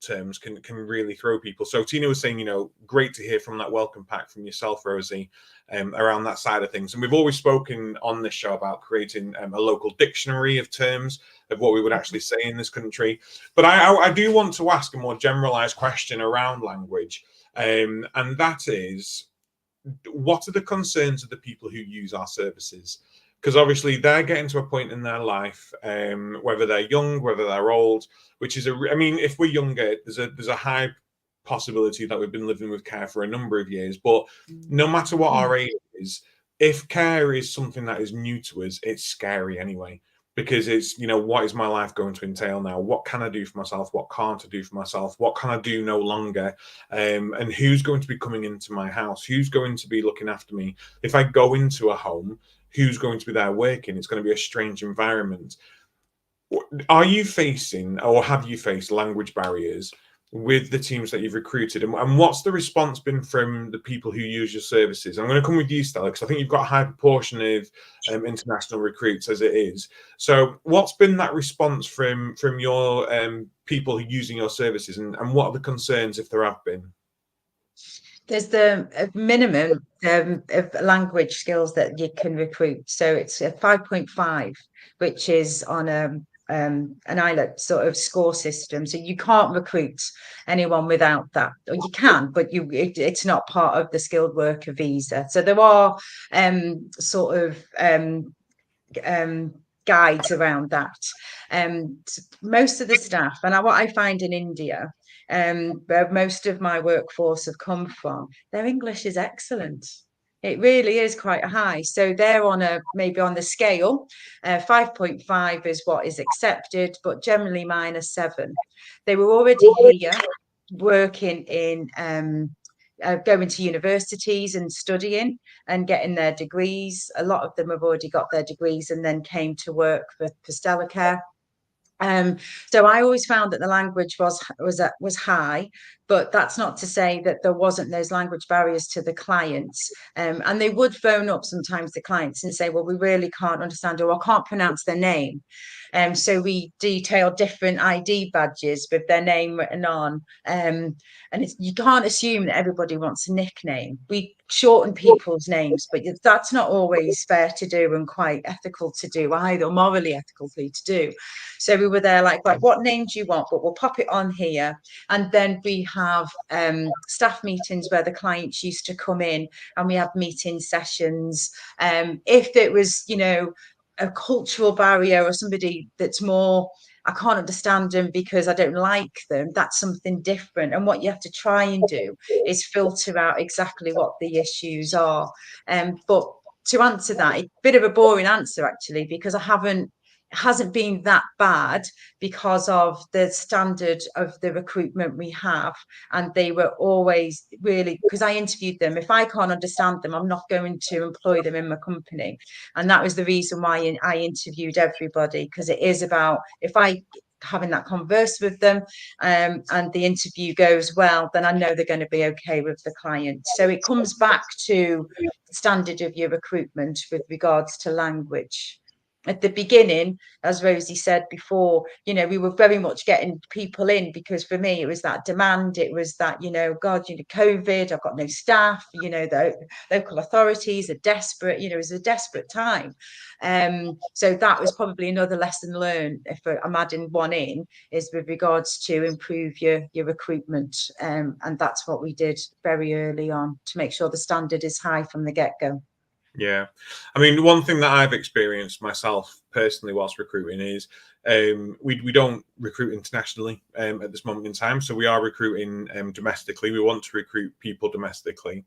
terms can really throw people. So Tina was saying, great to hear from that welcome pack from yourself, Rosie, around that side of things. And we've always spoken on this show about creating a local dictionary of terms of what we would actually say in this country. But I do want to ask a more generalized question around language, and that is, what are the concerns of the people who use our services? Because obviously they're getting to a point in their life, whether they're young, whether they're old, which is if we're younger, there's a high possibility that we've been living with care for a number of years. But no matter what our age is, if care is something that is new to us, it's scary anyway. Because it's, what is my life going to entail now? What can I do for myself? What can't I do for myself? What can I do no longer? And who's going to be coming into my house? Who's going to be looking after me? If I go into a home, who's going to be there working? It's going to be a strange environment. Are you facing, or have you faced, language barriers with the teams that you've recruited, and what's the response been from the people who use your services? I'm going to come with you, Stella, because I think you've got a high proportion of international recruits as it is. So what's been that response from your people who are using your services, and what are the concerns, if there have been? There's the minimum of language skills that you can recruit. So it's a 5.5, which is on an IELTS sort of score system. So you can't recruit anyone without that, or you can, but it's not part of the skilled worker visa. So there are sort of guides around that. Most of the staff, and what I find in India, where most of my workforce have come from, their English is excellent. It really is quite high. So they're maybe on the scale, 5.5 is what is accepted, but generally -7. They were already here working in going to universities and studying and getting their degrees. A lot of them have already got their degrees and then came to work for Stella Care. So I always found that the language was high, but that's not to say that there wasn't those language barriers to the clients. And they would phone up sometimes the clients and say, well, we really can't understand, or I can't pronounce their name. So we detail different ID badges with their name written on. And you can't assume that everybody wants a nickname. We shorten people's names, but that's not always fair to do and quite ethical to do either, or morally ethically to do. So we were there like, right, what name do you want? But we'll pop it on here. And then we have staff meetings where the clients used to come in, and we have meeting sessions. If it was, a cultural barrier or somebody that's more, I can't understand them because I don't like them, that's something different. And what you have to try and do is filter out exactly what the issues are. But to answer that, it's a bit of a boring answer actually, because hasn't been that bad because of the standard of the recruitment we have. And they were always really, because I interviewed them, if I can't understand them, I'm not going to employ them in my company. And that was the reason why I interviewed everybody, because it is about, if I having that converse with them and the interview goes well, then I know they're going to be okay with the client. So it comes back to the standard of your recruitment with regards to language. At the beginning, as Rosie said before, we were very much getting people in because for me, it was that demand. It was that, God, COVID, I've got no staff, the local authorities are desperate, it was a desperate time. So that was probably another lesson learned, if I'm adding one in, is with regards to improve your recruitment. And that's what we did very early on to make sure the standard is high from the get-go. Yeah. I mean, one thing that I've experienced myself personally whilst recruiting is we don't recruit internationally at this moment in time. So we are recruiting domestically. We want to recruit people domestically.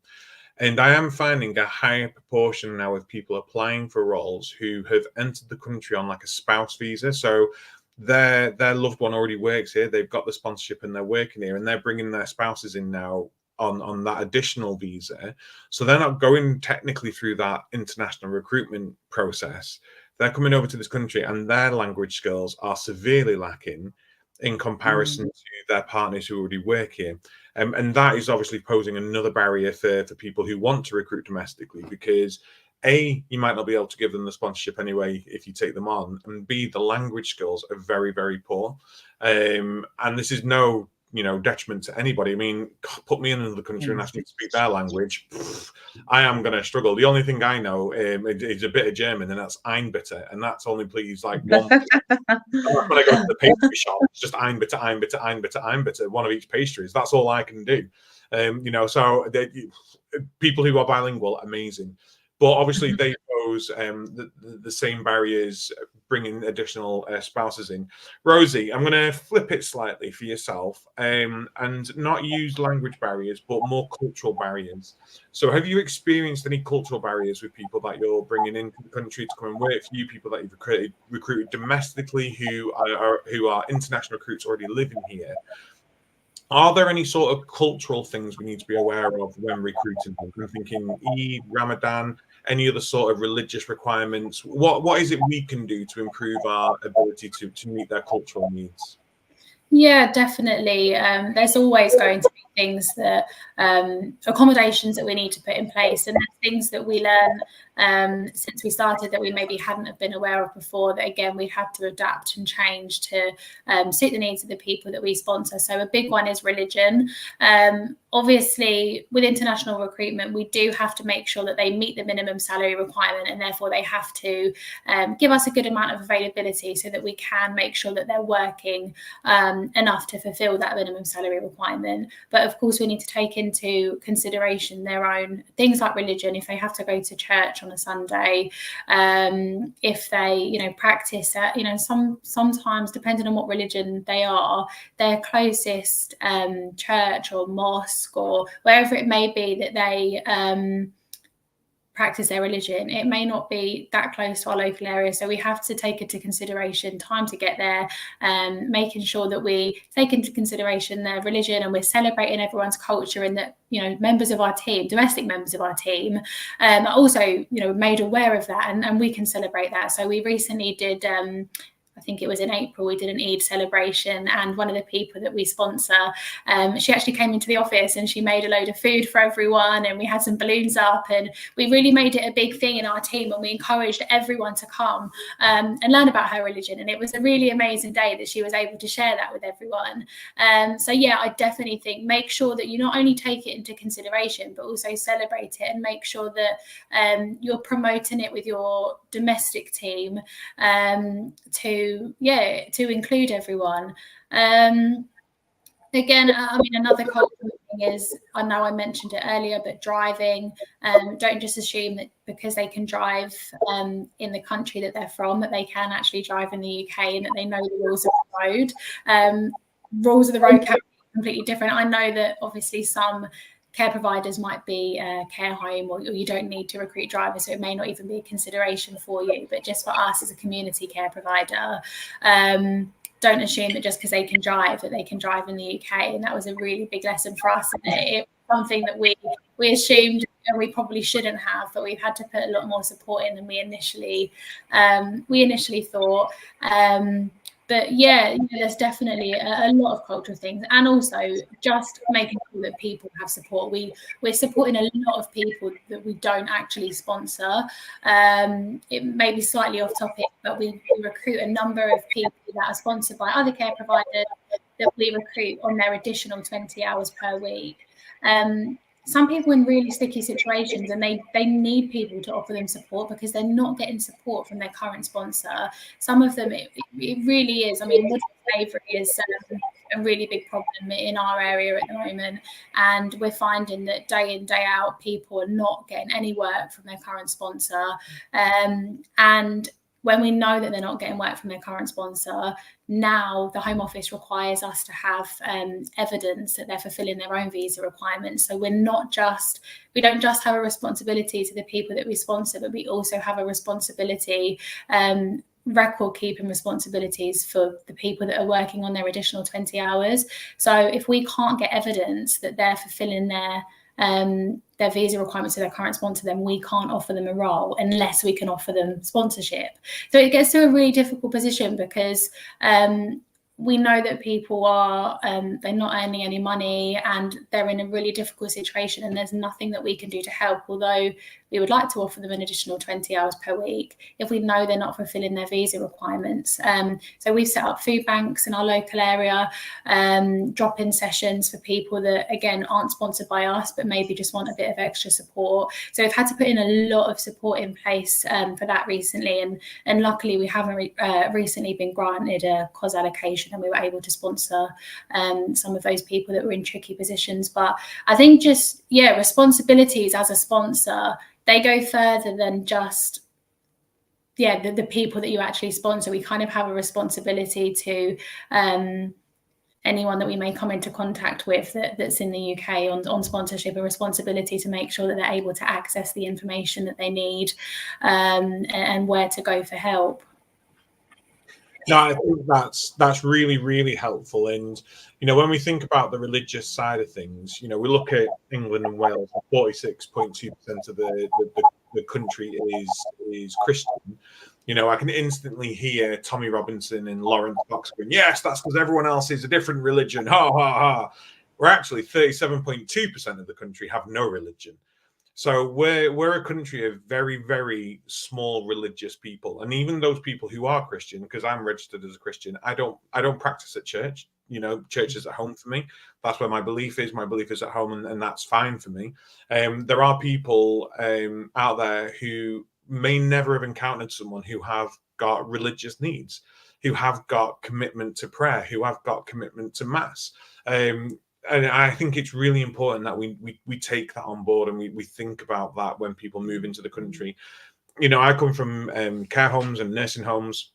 And I am finding a higher proportion now of people applying for roles who have entered the country on like a spouse visa. So their loved one already works here. They've got the sponsorship and they're working here, and they're bringing their spouses in now on that additional visa. So they're not going technically through that international recruitment process. They're coming over to this country and their language skills are severely lacking in comparison to their partners who already work here. And that is obviously posing another barrier for people who want to recruit domestically, because A, you might not be able to give them the sponsorship anyway if you take them on, and B, the language skills are very, very poor. And this is no detriment to anybody. I mean, put me in another country and ask me to speak their language, I am going to struggle. The only thing I know is a bit of German, and that's ein bitte, and that's only please like one. When I go to the pastry shop, it's just ein bitte, ein bitte, ein bitte, ein bitte, one of each pastries. That's all I can do. So people who are bilingual, amazing. But obviously they pose the same barriers, bringing additional spouses in. Rosie, I'm going to flip it slightly for yourself and not use language barriers, but more cultural barriers. So have you experienced any cultural barriers with people that you're bringing into the country to come and work for you, people that you've recruited domestically who are international recruits already living here? Are there any sort of cultural things we need to be aware of when recruiting them? I'm thinking Eid, Ramadan, any other sort of religious requirements. What is it we can do to improve our ability to meet their cultural needs? Yeah, definitely. There's always going to be things that accommodations that we need to put in place, and there's things that we learn since we started that we maybe hadn't have been aware of before, that again we've had to adapt and change to suit the needs of the people that we sponsor. So a big one is religion. Obviously, with international recruitment, we do have to make sure that they meet the minimum salary requirement, and therefore they have to give us a good amount of availability so that we can make sure that they're working enough to fulfill that minimum salary requirement. But of course, we need to take into consideration their own things like religion. If they have to go to church on a Sunday, if they, practice at, sometimes depending on what religion they are, their closest church or mosque or wherever it may be that they practice their religion, it may not be that close to our local area. So we have to take into consideration time to get there, making sure that we take into consideration their religion and we're celebrating everyone's culture, and that, members of our team, domestic members of our team, are also, made aware of that, and we can celebrate that. So we recently did, I think it was in April, we did an Eid celebration, and one of the people that we sponsor, she actually came into the office and she made a load of food for everyone, and we had some balloons up, and we really made it a big thing in our team, and we encouraged everyone to come and learn about her religion. And it was a really amazing day that she was able to share that with everyone. So yeah, I definitely think make sure that you not only take it into consideration, but also celebrate it, and make sure that you're promoting it with your domestic team to include everyone. Again, another cultural thing is, I know I mentioned it earlier, but driving, don't just assume that because they can drive in the country that they're from, that they can actually drive in the UK, and that they know the rules of the road. Rules of the road can be completely different. I know that obviously some care providers might be a care home, or you don't need to recruit drivers, so it may not even be a consideration for you. But just for us as a community care provider, don't assume that just because they can drive, that they can drive in the UK. And that was a really big lesson for us. And it was something that we assumed, and we probably shouldn't have, but we've had to put a lot more support in than we initially thought. But yeah, there's definitely a lot of cultural things, and also just making sure that people have support. We're supporting a lot of people that we don't actually sponsor. It may be slightly off topic, but we recruit a number of people that are sponsored by other care providers that we recruit on their additional 20 hours per week. Some people in really sticky situations, and they need people to offer them support because they're not getting support from their current sponsor. Some of them, it really is. Modern slavery is a really big problem in our area at the moment, and we're finding that day in, day out, people are not getting any work from their current sponsor. And when we know that they're not getting work from their current sponsor, now the Home Office requires us to have evidence that they're fulfilling their own visa requirements. So we don't just have a responsibility to the people that we sponsor, but we also have a responsibility, record keeping responsibilities for the people that are working on their additional 20 hours. So if we can't get evidence that they're fulfilling their visa requirements to their current sponsor, then we can't offer them a role unless we can offer them sponsorship. So it gets to a really difficult position because we know that people are they're not earning any money, and they're in a really difficult situation, and there's nothing that we can do to help, although we would like to offer them an additional 20 hours per week if we know they're not fulfilling their visa requirements. So we've set up food banks in our local area, drop-in sessions for people that, again, aren't sponsored by us, but maybe just want a bit of extra support. So we've had to put in a lot of support in place for that recently. And luckily, we haven't recently been granted a COS allocation, and we were able to sponsor some of those people that were in tricky positions. But I think just, responsibilities as a sponsor, they go further than just the people that you actually sponsor. We kind of have a responsibility to anyone that we may come into contact with that's in the UK on sponsorship, a responsibility to make sure that they're able to access the information that they need, and where to go for help. No, I think that's really, really helpful. And when we think about the religious side of things, we look at England and Wales, 46.2% of the country is Christian. You know, I can instantly hear Tommy Robinson and Lawrence Fox going, yes, that's because everyone else is a different religion. Ha, ha, ha. Where actually 37.2% of the country have no religion. So we're a country of very, very small religious people. And even those people who are Christian, because I'm registered as a Christian, I don't practice at church. You know, church is at home for me. That's where my belief is. My belief is at home, and that's fine for me. There are people out there who may never have encountered someone who have got religious needs, who have got commitment to prayer, who have got commitment to mass. And I think it's really important that we take that on board, and we think about that when people move into the country. You know, I come from care homes and nursing homes.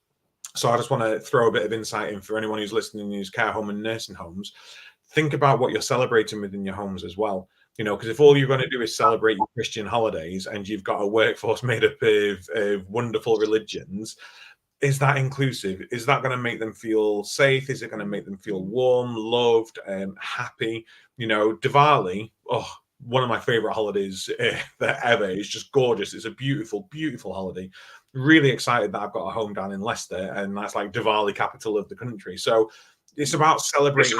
So I just want to throw a bit of insight in for anyone who's listening who's care home and nursing homes. Think about what you're celebrating within your homes as well. You know, because if all you're going to do is celebrate your Christian holidays and you've got a workforce made up of wonderful religions, is that inclusive? Is that going to make them feel safe? Is it going to make them feel warm, loved, happy? You know, Diwali, one of my favorite holidays ever. It's just gorgeous. It's a beautiful, beautiful holiday. Really excited that I've got a home down in Leicester, and that's like Diwali, capital of the country. So it's about celebrating.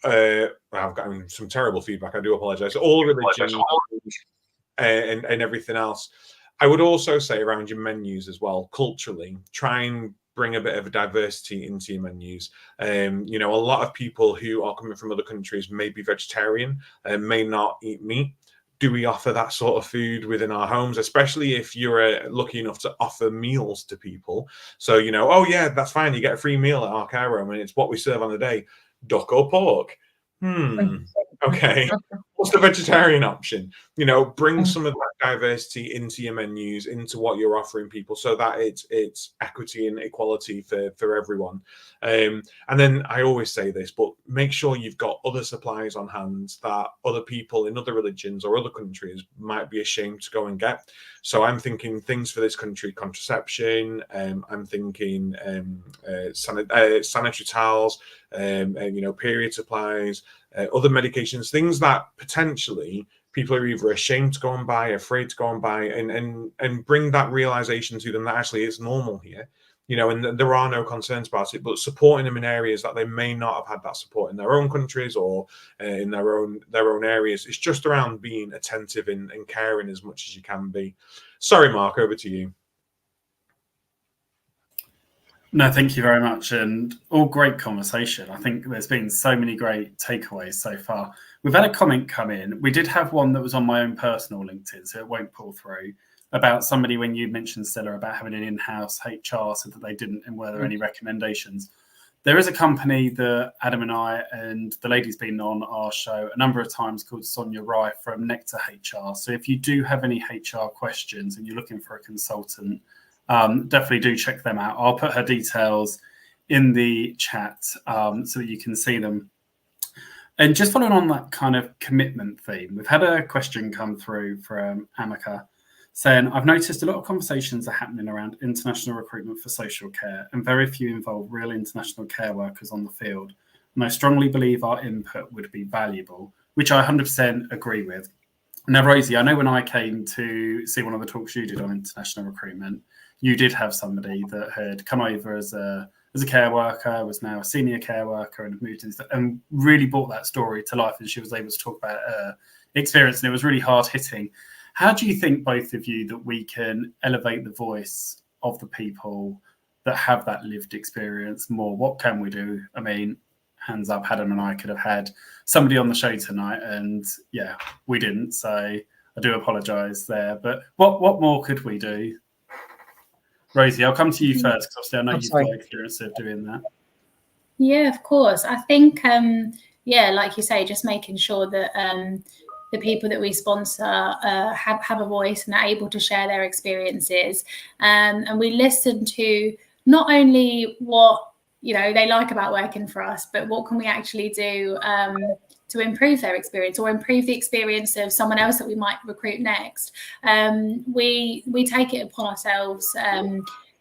I've gotten some terrible feedback. I do apologize. All religions and everything else. I would also say around your menus as well, culturally, try and bring a bit of a diversity into your menus. You know, a lot of people who are coming from other countries may be vegetarian and may not eat meat. Do we offer that sort of food within our homes, especially if you're lucky enough to offer meals to people? So, you know, oh yeah, that's fine. You get a free meal at our care home and it's what we serve on the day. Duck or pork? Okay. What's the vegetarian option? You know, bring some of that diversity into your menus, into what you're offering people, so that it's equity and equality for everyone. And then I always say this, but make sure you've got other supplies on hand that other people in other religions or other countries might be ashamed to go and get. So I'm thinking things for this country: contraception. I'm thinking sanitary towels. You know, period supplies. Other medications, things that potentially people are either ashamed to go and buy, afraid to go and buy, and bring that realization to them that actually it's normal here, you know, and there are no concerns about it, but supporting them in areas that they may not have had that support in their own countries or in their own areas. It's just around being attentive and caring as much as you can be. Sorry, Mark, over to you. No, thank you very much. And all great conversation. I think there's been so many great takeaways so far. We've had a comment come in. We did have one that was on my own personal LinkedIn, so it won't pull through, about somebody, when you mentioned, Stella, about having an in-house HR, so that they didn't, and were there any recommendations? There is a company that Adam and I, and the lady's been on our show a number of times, called Sonia Rai from Nectar HR. So if you do have any HR questions and you're looking for a consultant, definitely do check them out. I'll put her details in the chat so that you can see them. And just following on that kind of commitment theme, we've had a question come through from Amika saying, I've noticed a lot of conversations are happening around international recruitment for social care, and very few involve real international care workers on the field. And I strongly believe our input would be valuable, which I 100% agree with. Now, Rosie, I know when I came to see one of the talks you did on international recruitment, you did have somebody that had come over as a care worker, was now a senior care worker, and moved into and really brought that story to life. And she was able to talk about her experience, and it was really hard hitting. How do you think, both of you, that we can elevate the voice of the people that have that lived experience more? What can we do? I mean, hands up, Adam and I could have had somebody on the show tonight, and yeah, we didn't. So I do apologise there. But what more could we do? Rosie, I'll come to you first, because obviously I know you've got experience of doing that. Yeah, of course. I think, like you say, just making sure that the people that we sponsor have a voice and are able to share their experiences. And we listen to not only what, you know, they like about working for us, but what can we actually do to improve their experience, or improve the experience of someone else that we might recruit next. We take it upon ourselves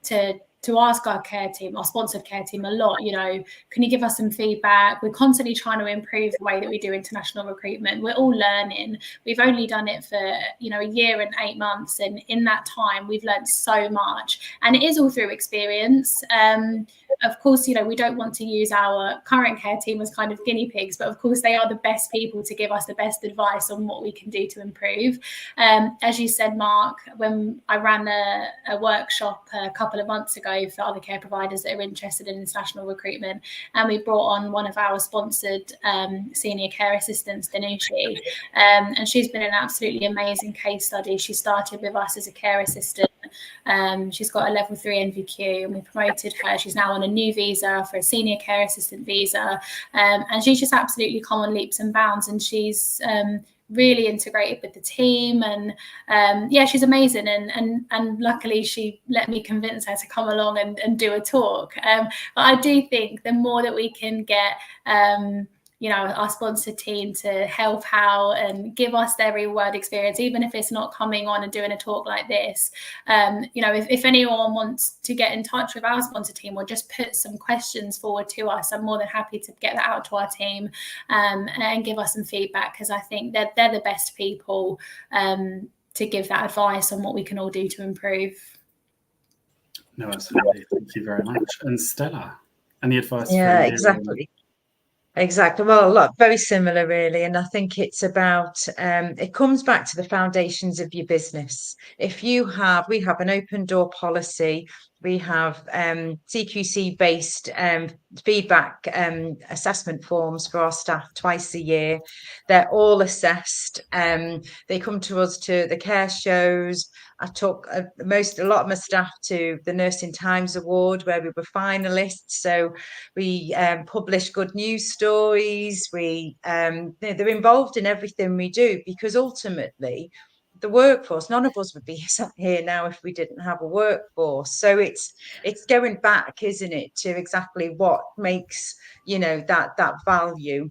to to ask our care team, our sponsored care team, a lot, you know, can you give us some feedback? We're constantly trying to improve the way that we do international recruitment. We're all learning. We've only done it for, you know, a year and 8 months. And in that time, we've learned so much. And it is all through experience. Of course, you know, we don't want to use our current care team as kind of guinea pigs, but of course they are the best people to give us the best advice on what we can do to improve. As you said, Mark, when I ran a workshop a couple of months ago for other care providers that are interested in international recruitment, and we brought on one of our sponsored senior care assistants, Danushi, and she's been an absolutely amazing case study. She started with us as a care assistant. She's got a level 3 NVQ, and we promoted her. She's now on a new visa for a senior care assistant visa, and she's just absolutely come on leaps and bounds, and she's really integrated with the team, and yeah, she's amazing, and luckily she let me convince her to come along and do a talk. But I do think the more that we can get you know, our sponsor team to help out and give us their real world experience, even if it's not coming on and doing a talk like this. You know, if anyone wants to get in touch with our sponsor team or just put some questions forward to us, I'm more than happy to get that out to our team and give us some feedback, because I think they're the best people to give that advice on what we can all do to improve. No, absolutely. Thank you very much. And Stella, any advice? Yeah, exactly. Well, look, very similar, really. And I think it's about, it comes back to the foundations of your business. If we have an open door policy, we have CQC based feedback assessment forms for our staff twice a year. They're all assessed. They come to us to the care shows. I took a lot of my staff to the Nursing Times Award, where we were finalists. So we publish good news stories. They're involved in everything we do, because ultimately the workforce, none of us would be sat here now if we didn't have a workforce. So it's going back, isn't it, to exactly what makes, you know, that value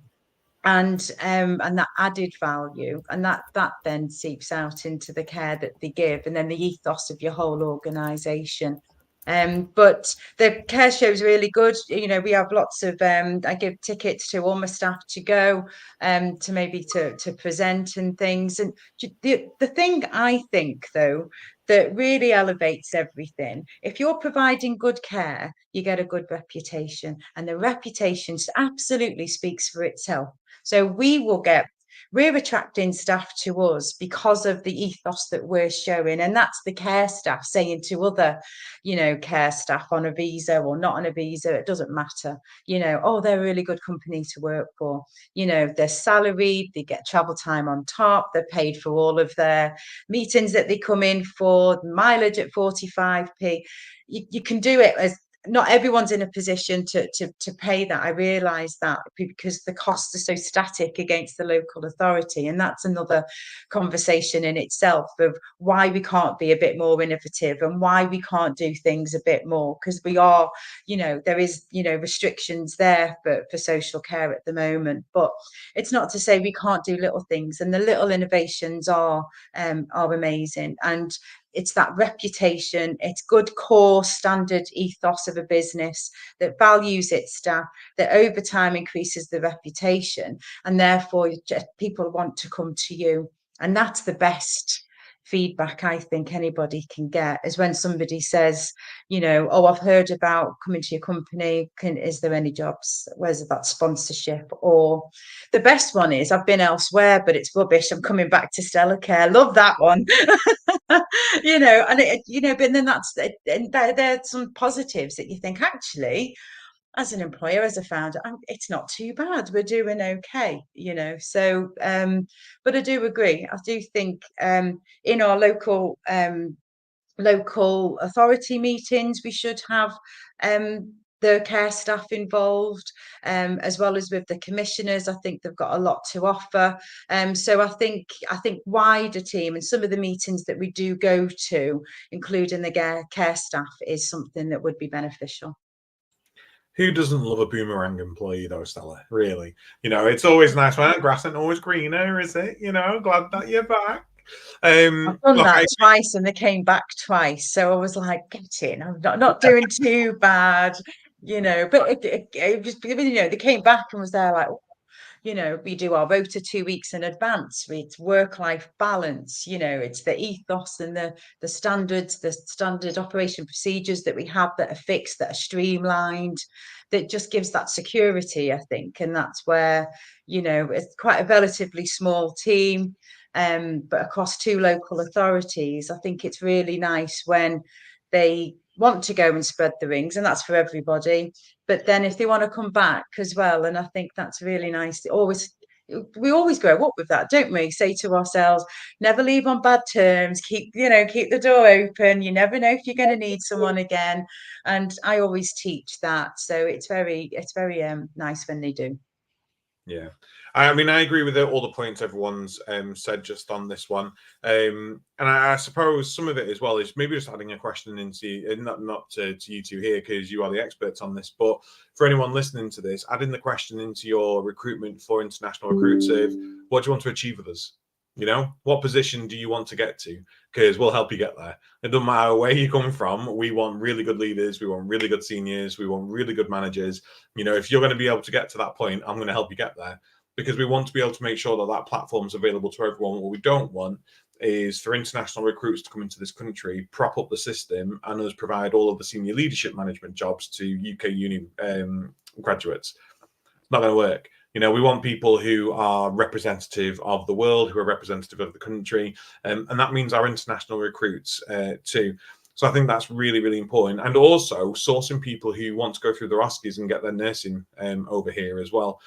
and that added value, and that then seeps out into the care that they give, and then the ethos of your whole organization. But the care show is really good. You know, we have lots of I give tickets to all my staff to go to maybe to present and things. And the thing I think, though, that really elevates everything, if you're providing good care, you get a good reputation, and the reputation absolutely speaks for itself. So we're attracting staff to us because of the ethos that we're showing, and that's the care staff saying to other, you know, care staff on a visa or not on a visa, it doesn't matter, you know, oh, they're a really good company to work for. You know, they're salaried, they get travel time on top, they're paid for all of their meetings that they come in for, mileage at 45p. You can do it as not everyone's in a position to pay that. I realise that, because the costs are so static against the local authority, and that's another conversation in itself of why we can't be a bit more innovative and why we can't do things a bit more, because we are, you know, there is, you know, restrictions there for social care at the moment. But it's not to say we can't do little things, and the little innovations are amazing. And it's that reputation, it's good core standard ethos of a business that values its staff, that over time increases the reputation, and therefore people want to come to you. And that's the best feedback I think anybody can get, is when somebody says, you know, oh, I've heard about coming to your company, is there any jobs, where's that sponsorship? Or the best one is, I've been elsewhere but it's rubbish, I'm coming back to Stella Care. Love that one. You know, and you know, but then there are some positives that you think, actually, as an employer, as a founder, it's not too bad, we're doing okay, you know. So but I do agree, I do think in our local authority meetings we should have the care staff involved, as well as with the commissioners. I think they've got a lot to offer. So I think wider team, and some of the meetings that we do go to, including the care staff, is something that would be beneficial. Who doesn't love a boomerang employee, though, Stella? Really? You know, it's always nice when grass ain't always greener, is it? You know, glad that you're back. I've done Look, that twice and they came back twice. So I was like, get in. I'm not doing too bad, but it just, they came back and was there like, we do our rota 2 weeks in advance. It's work-life balance. It's the ethos and the standards, the standard operation procedures that we have that are fixed, that are streamlined, that just gives that security, I think. And that's where, it's quite a relatively small team, but across 2 local authorities. I think it's really nice when they want to go and spread the wings, and that's for everybody. But then if they want to come back as well, and I think that's really nice. We always grow up with that, don't we? Say to ourselves, never leave on bad terms. Keep the door open. You never know if you're going to need someone again. And I always teach that, so it's very nice when they do. Yeah, I mean, I agree with all the points everyone's said just on this one, and I suppose some of it as well is maybe just adding a question into not to you two here because you are the experts on this, but for anyone listening to this, adding the question into your recruitment for international recruits of what do you want to achieve with us? What position do you want to get to? Because we'll help you get there. It doesn't matter where you come from. We want really good leaders. We want really good seniors. We want really good managers. If you're going to be able to get to that point, I'm going to help you get there because we want to be able to make sure that platform's available to everyone. What we don't want is for international recruits to come into this country, prop up the system, and us provide all of the senior leadership management jobs to UK uni graduates. It's not going to work. We want people who are representative of the world, who are representative of the country, and that means our international recruits too. So I think that's really, really important. And also sourcing people who want to go through the Roskies and get their nursing over here as well.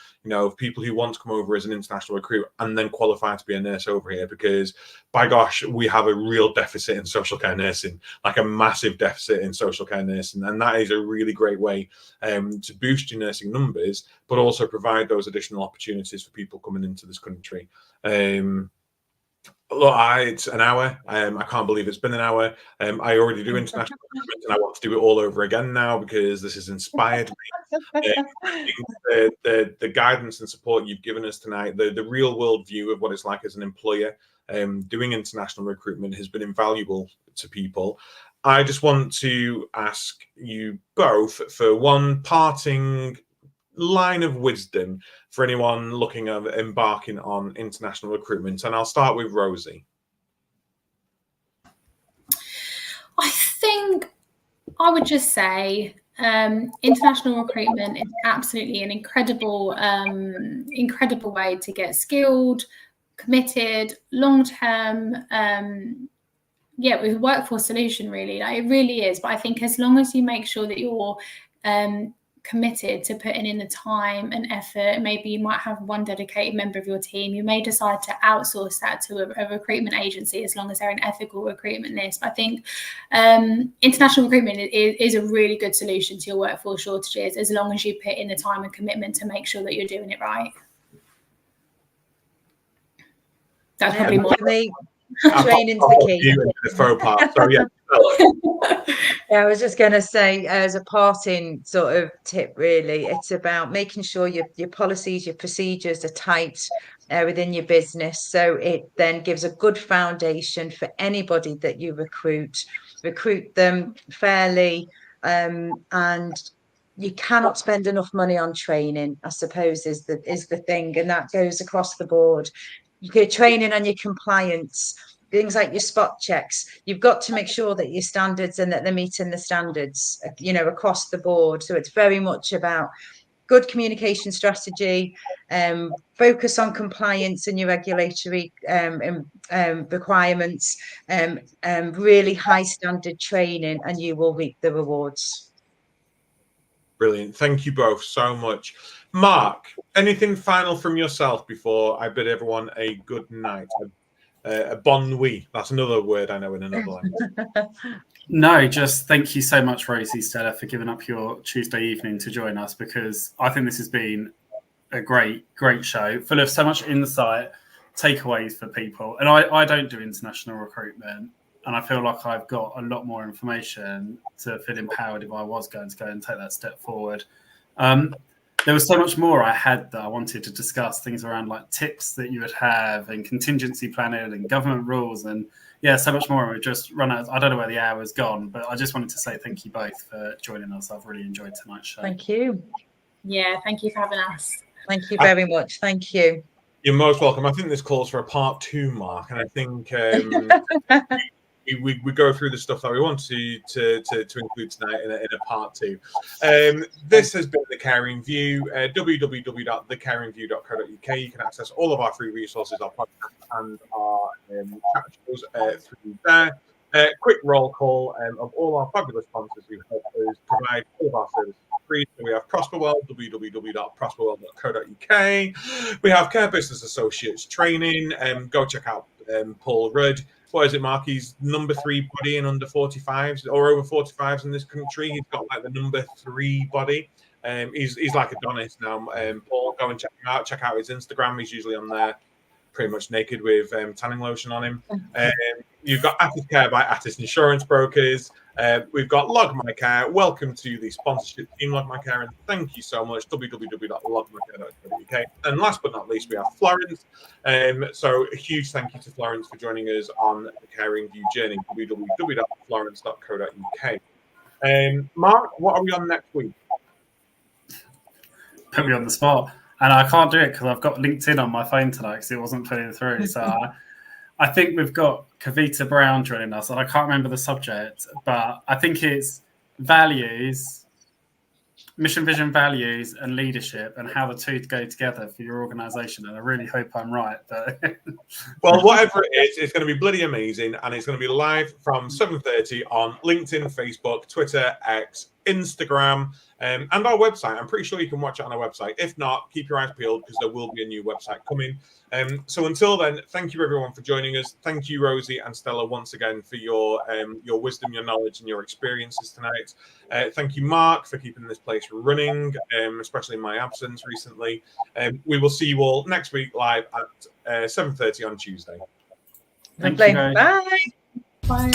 People who want to come over as an international recruit and then qualify to be a nurse over here, because by gosh, we have a real deficit in social care nursing, like a massive deficit in social care nursing. And that is a really great way to boost your nursing numbers, but also provide those additional opportunities for people coming into this country. Look, it's an hour. I can't believe it's been an hour. I already do international recruitment and I want to do it all over again now because this has inspired me. The guidance and support you've given us tonight, the real world view of what it's like as an employer doing international recruitment has been invaluable to people. I just want to ask you both for one parting line of wisdom for anyone looking at embarking on international recruitment, and I'll start with Rosie. I think I would just say international recruitment is absolutely an incredible way to get skilled, committed, long-term with workforce solution, really. Like, it really is. But I think as long as you make sure that you're committed to putting in the time and effort, maybe you might have one dedicated member of your team, you may decide to outsource that to a recruitment agency as long as they're an ethical recruitment list. But I think international recruitment is a really good solution to your workforce shortages as long as you put in the time and commitment to make sure that you're doing it right. That's probably more. Training's the key. The faux pas. So yeah. Yeah, I was just going to say, as a parting sort of tip, really, it's about making sure your policies, your procedures are tight within your business. So it then gives a good foundation for anybody that you recruit them fairly, and you cannot spend enough money on training, I suppose, is the thing, and that goes across the board. Your training and your compliance, things like your spot checks, you've got to make sure that your standards and that they're meeting the standards, across the board. So it's very much about good communication strategy, focus on compliance and your regulatory requirements, really high standard training, and you will reap the rewards. Brilliant. Thank you both so much. Mark, anything final from yourself before I bid everyone a good night? A bon nuit. That's another word I know in another language. No, just thank you so much, Rosie, Stella, for giving up your Tuesday evening to join us, because I think this has been a great show, full of so much insight, takeaways for people. And I don't do international recruitment, and I feel like I've got a lot more information to feel empowered if I was going to go and take that step forward. there was so much more I had that I wanted to discuss, things around like tips that you would have and contingency planning and government rules and so much more. We've just run out. I don't know where the hour's gone, but I just wanted to say thank you both for joining us. I've really enjoyed tonight's show. Thank you. Yeah, thank you for having us. Thank you very much. Thank you. You're most welcome. I think this calls for a part 2, Mark, and I think we go through the stuff that we want to include tonight in a part 2. This has been The Caring View, www.thecaringview.co.uk. You can access all of our free resources, our podcast and our chat shows through there. Quick roll call of all our fabulous sponsors who help us provide all of our services free. So we have Prosperworld, www.prosperworld.co.uk. We have Care Business Associates Training. Go check out Paul Rudd. What is it, Mark? He's number 3 body in under 45s or over 45s in this country. He's got like the number 3 body. He's like Adonis now. Paul, go and check him out. Check out his Instagram. He's usually on there pretty much naked with tanning lotion on him. You've got Attis Care by Attis Insurance Brokers. We've got Log My Care. Welcome to the sponsorship team, Log My Care, and thank you so much. www.logmycare.co.uk. And last but not least, we have Florence. So a huge thank you to Florence for joining us on the Caring View journey. www.florence.co.uk. Mark, what are we on next week? Put me on the spot. And I can't do it because I've got LinkedIn on my phone tonight because it wasn't putting through. So I think we've got Kavita Brown joining us, and I can't remember the subject, but I think it's values, mission, vision, values, and leadership, and how the two go together for your organisation. And I really hope I'm right. But well, whatever it is, it's going to be bloody amazing, and it's going to be live from 7:30 on LinkedIn, Facebook, Twitter, X, Instagram, and our website. I'm pretty sure you can watch it on our website. If not, keep your eyes peeled because there will be a new website coming. So until then, thank you everyone for joining us. Thank you, Rosie and Stella, once again for your wisdom, your knowledge, and your experiences tonight. Thank you, Mark, for keeping this place running, especially in my absence recently. We will see you all next week live at 7:30 on Tuesday. Bye. Bye.